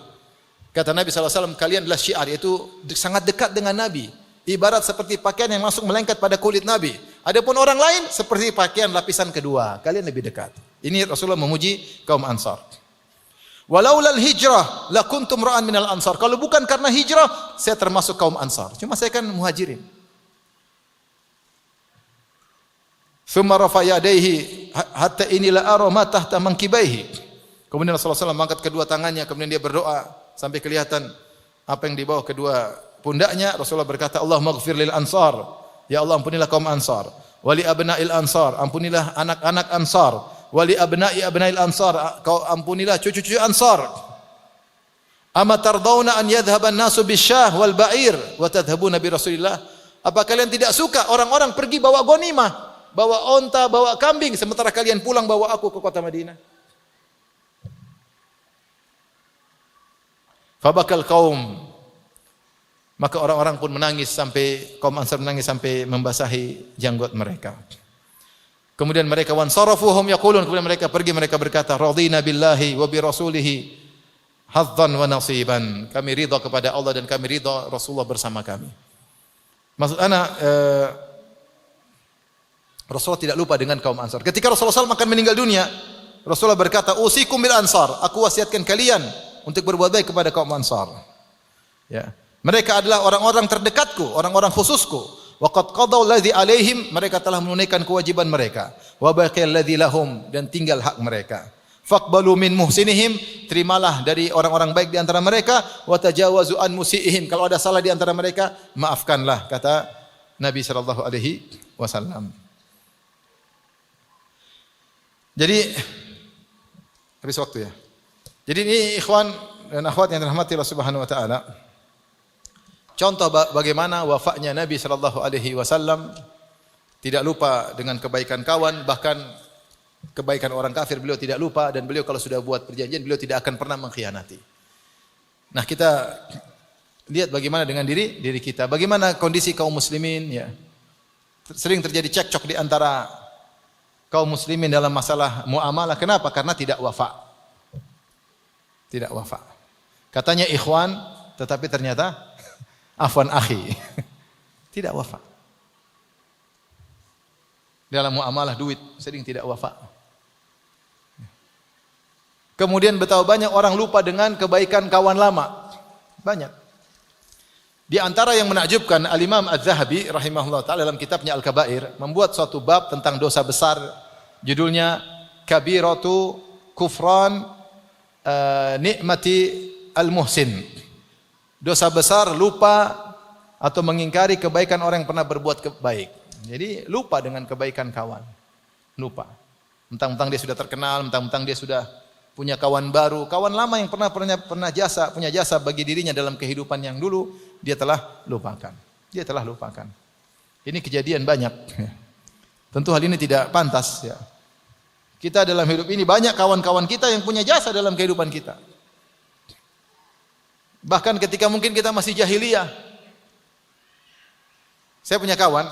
Kata Nabi SAW, kalian adalah syiar, yaitu sangat dekat dengan Nabi. Ibarat seperti pakaian yang langsung melengket pada kulit Nabi. Adapun orang lain seperti pakaian lapisan kedua. Kalian lebih dekat. Ini Rasulullah memuji kaum Ansar. Walaulal hijrah lakuntum ra'an minal ansar. Kalau bukan karena hijrah, saya termasuk kaum Ansar. Cuma saya kan muhajirin. Thumma rafa yadayhi hatta inilah ara ma tahta mankibaihi. Kemudian Rasulullah SAW mengangkat kedua tangannya, kemudian dia berdoa sampai kelihatan apa yang di bawah kedua pundaknya. Rasulullah berkata, "Allahumma ighfir lil ansar." Ya Allah, ampunilah kaum Ansar. Wali abna'il ansar, ampunilah anak-anak Ansar. Wali abna'il ansar, kau ampunilah cucu-cucu Ansar. Ama tardawna an yadhhaban nasu bisyah wal ba'ir wa tadhhabuna bi Rasulillah? Apa kalian tidak suka orang-orang pergi bawa ghanimah, bawa onta, bawa kambing, sementara kalian pulang bawa aku ke kota Madinah? Fabakal kaum, maka orang-orang pun menangis sampai kaum Ansar menangis sampai membasahi janggut mereka. Kemudian mereka wansarafuhum yaqulun, kemudian mereka pergi, mereka berkata, radina billahi wa bi rasulihi hadzan wa nasiban. Kami ridha kepada Allah dan kami ridha Rasulullah bersama kami. Maksud ana Rasulullah tidak lupa dengan kaum Ansar. Ketika Rasulullah SAW akan meninggal dunia, Rasulullah berkata, usikum bil ansar, aku wasiatkan kalian untuk berbuat baik kepada kaum Ansar. Ya. Mereka adalah orang-orang terdekatku, orang-orang khususku. Waqad qadaw alladhi alaihim, mereka telah menunaikan kewajiban mereka. Wa baqiyal ladzi lahum, dan tinggal hak mereka. Faqbalu min muhsinihim, terimalah dari orang-orang baik di antara mereka. Wa tajawazu an musiihim, kalau ada salah di antara mereka, maafkanlah, kata Nabi sallallahu alaihi wasallam. Jadi habis waktu ya. Jadi ini ikhwan dan akhwat yang dirahmati Allah Subhanahu wa taala. Contoh bagaimana wafaknya Nabi sallallahu alaihi wasallam, tidak lupa dengan kebaikan kawan, bahkan kebaikan orang kafir beliau tidak lupa, dan beliau kalau sudah buat perjanjian beliau tidak akan pernah mengkhianati. Nah, kita lihat bagaimana dengan diri kita, bagaimana kondisi kaum muslimin ya. Sering terjadi cekcok di antara kaum muslimin dalam masalah muamalah. Kenapa? Karena tidak wafa. Tidak wafa. Katanya ikhwan, tetapi ternyata afwan akhi. Tidak wafa. Dalam muamalah duit sering tidak wafa. Kemudian betapa banyak orang lupa dengan kebaikan kawan lama. Banyak. Di antara yang menakjubkan, Al-Imam Az-Zahabi rahimahullah ta'ala dalam kitabnya Al-Kabair membuat suatu bab tentang dosa besar, judulnya Kabiratu Kufran Nikmati Al-Muhsin. Dosa besar lupa atau mengingkari kebaikan orang yang pernah berbuat baik. Jadi lupa dengan kebaikan kawan. Lupa. Mentang-mentang dia sudah terkenal, mentang-mentang dia sudah punya kawan baru, kawan lama yang punya jasa bagi dirinya dalam kehidupan yang dulu, dia telah lupakan. Dia telah lupakan. Ini kejadian banyak. Tentu hal ini tidak pantas ya. Kita dalam hidup ini banyak kawan-kawan kita yang punya jasa dalam kehidupan kita. Bahkan ketika mungkin kita masih jahiliyah. Saya punya kawan,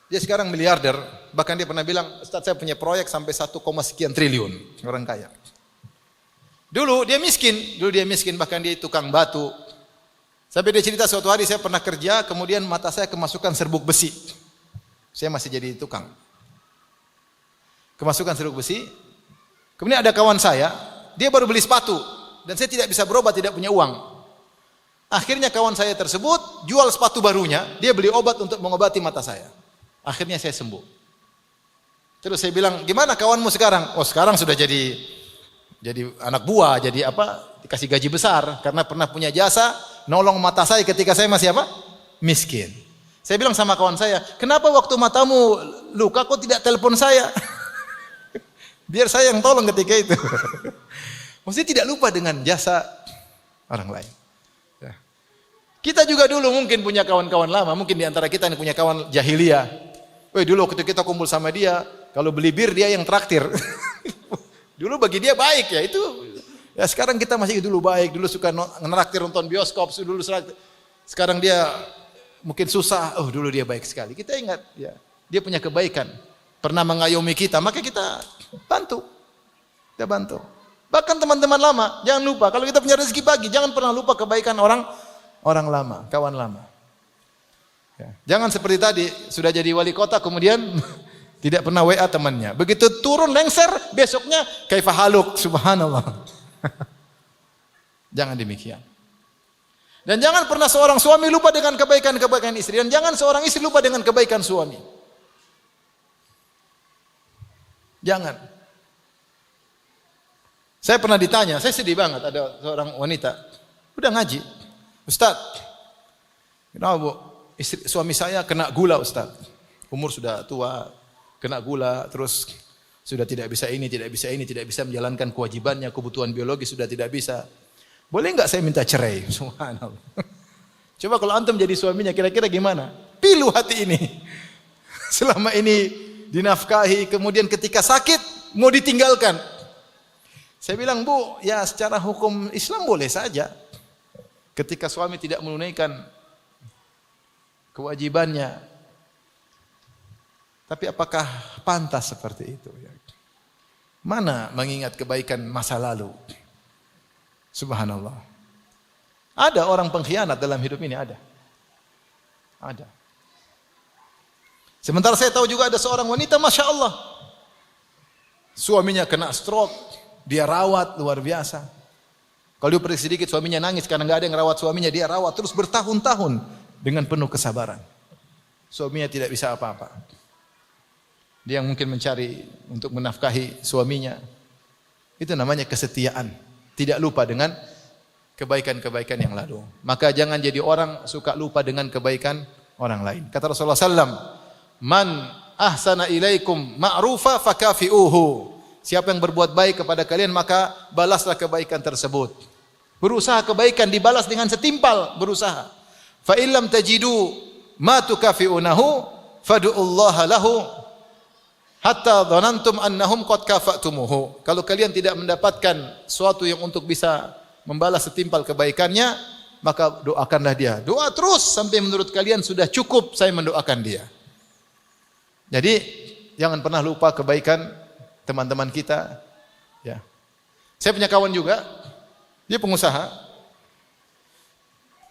Dia sekarang miliarder, bahkan dia pernah bilang, Ustaz saya punya proyek sampai 1, sekian triliun, orang kaya. Dulu dia miskin, bahkan dia tukang batu. Sampai dia cerita suatu hari saya pernah kerja, kemudian mata saya kemasukan serbuk besi. Saya masih jadi tukang. Kemasukan serbuk besi. Kemudian ada kawan saya, dia baru beli sepatu dan saya tidak bisa berobat, tidak punya uang. Akhirnya kawan saya tersebut jual sepatu barunya, dia beli obat untuk mengobati mata saya. Akhirnya saya sembuh. Terus saya bilang, gimana kawanmu sekarang? Oh sekarang sudah jadi anak buah, jadi apa? Dikasih gaji besar karena pernah punya jasa nolong mata saya ketika saya masih apa? Miskin. Saya bilang sama kawan saya, kenapa waktu matamu luka kok tidak telepon saya? Biar saya yang tolong ketika itu. Maksudnya tidak lupa dengan jasa orang lain. Ya. Kita juga dulu mungkin punya kawan-kawan lama, mungkin di antara kita yang punya kawan jahiliyah. Woi dulu ketika kita kumpul sama dia, kalau beli bir dia yang traktir. Dulu bagi dia baik ya itu. Ya sekarang kita masih dulu baik, dulu suka ngeraktir nonton bioskop, dulu sekarang dia mungkin susah, oh dulu dia baik sekali. Kita ingat ya, dia punya kebaikan, pernah mengayomi kita, maka kita bantu. Kita bantu. Bahkan teman-teman lama, jangan lupa kalau kita punya rezeki pagi, jangan pernah lupa kebaikan orang lama, kawan lama. Ya. Jangan seperti tadi, sudah jadi wali kota kemudian tidak pernah WA temannya. Begitu turun lengser, besoknya kaifa haluk, subhanallah. Jangan demikian. Dan jangan pernah seorang suami lupa dengan kebaikan-kebaikan istri, dan jangan seorang istri lupa dengan kebaikan suami. Jangan. Saya pernah ditanya, saya sedih banget, ada seorang wanita, udah ngaji, Ustaz, kenapa bu? Suami saya kena gula Ustaz, umur sudah tua, kena gula, terus sudah tidak bisa ini, tidak bisa menjalankan kewajibannya, kebutuhan biologi sudah tidak bisa. Boleh enggak saya minta cerai? Subhanallah. Coba kalau antum jadi suaminya, kira-kira gimana? Pilu hati ini. Selama ini dinafkahi, kemudian ketika sakit mau ditinggalkan. Saya bilang, Bu, ya secara hukum Islam boleh saja. Ketika suami tidak menunaikan kewajibannya. Tapi apakah pantas seperti itu? Mana mengingat kebaikan masa lalu? Subhanallah. Ada orang pengkhianat dalam hidup ini, ada. Ada. Sementara saya tahu juga ada seorang wanita, Masya Allah. Suaminya kena stroke, dia rawat luar biasa. Kalau dia pergi sedikit suaminya nangis karena nggak ada yang rawat suaminya, dia rawat terus bertahun-tahun dengan penuh kesabaran. Suaminya tidak bisa apa-apa. Dia mungkin mencari untuk menafkahi suaminya. Itu namanya kesetiaan. Tidak lupa dengan kebaikan-kebaikan yang lalu. Maka jangan jadi orang suka lupa dengan kebaikan orang lain. Kata Rasulullah SAW, Man ahsana ilaikum ma'rufa fakafi'uhu. Siapa yang berbuat baik kepada kalian, maka balaslah kebaikan tersebut. Berusaha kebaikan dibalas dengan setimpal, berusaha. Fa illam tajidu ma tukafi'unahu fad'ullaha lahu hatta dhanantum annahum qad kafatumuhu. Kalau kalian tidak mendapatkan sesuatu yang untuk bisa membalas setimpal kebaikannya, maka doakanlah dia. Doa terus sampai menurut kalian sudah cukup saya mendoakan dia. Jadi jangan pernah lupa kebaikan teman-teman kita. Ya. Saya punya kawan juga, dia pengusaha.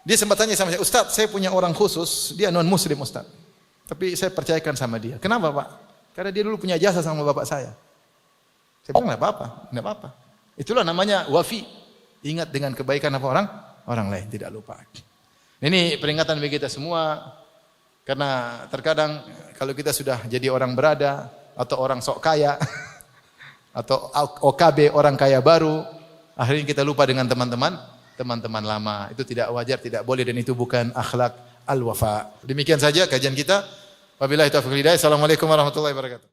Dia sempat tanya sama saya, Ustaz, saya punya orang khusus, dia non muslim Ustaz. Tapi saya percayakan sama dia. Kenapa Pak? Karena dia dulu punya jasa sama bapak saya. Saya bilang enggak apa-apa, enggak apa-apa. Itulah namanya wafi. Ingat dengan kebaikan apa orang lain, tidak lupa. Ini peringatan bagi kita semua, karena terkadang kalau kita sudah jadi orang berada atau orang sok kaya atau OKB orang kaya baru, akhirnya kita lupa dengan teman-teman lama. Itu tidak wajar, tidak boleh, dan itu bukan akhlak al-wafa. Demikian saja kajian kita. Wabillahi taufiq wal hidayah. Assalamualaikum warahmatullahi wabarakatuh.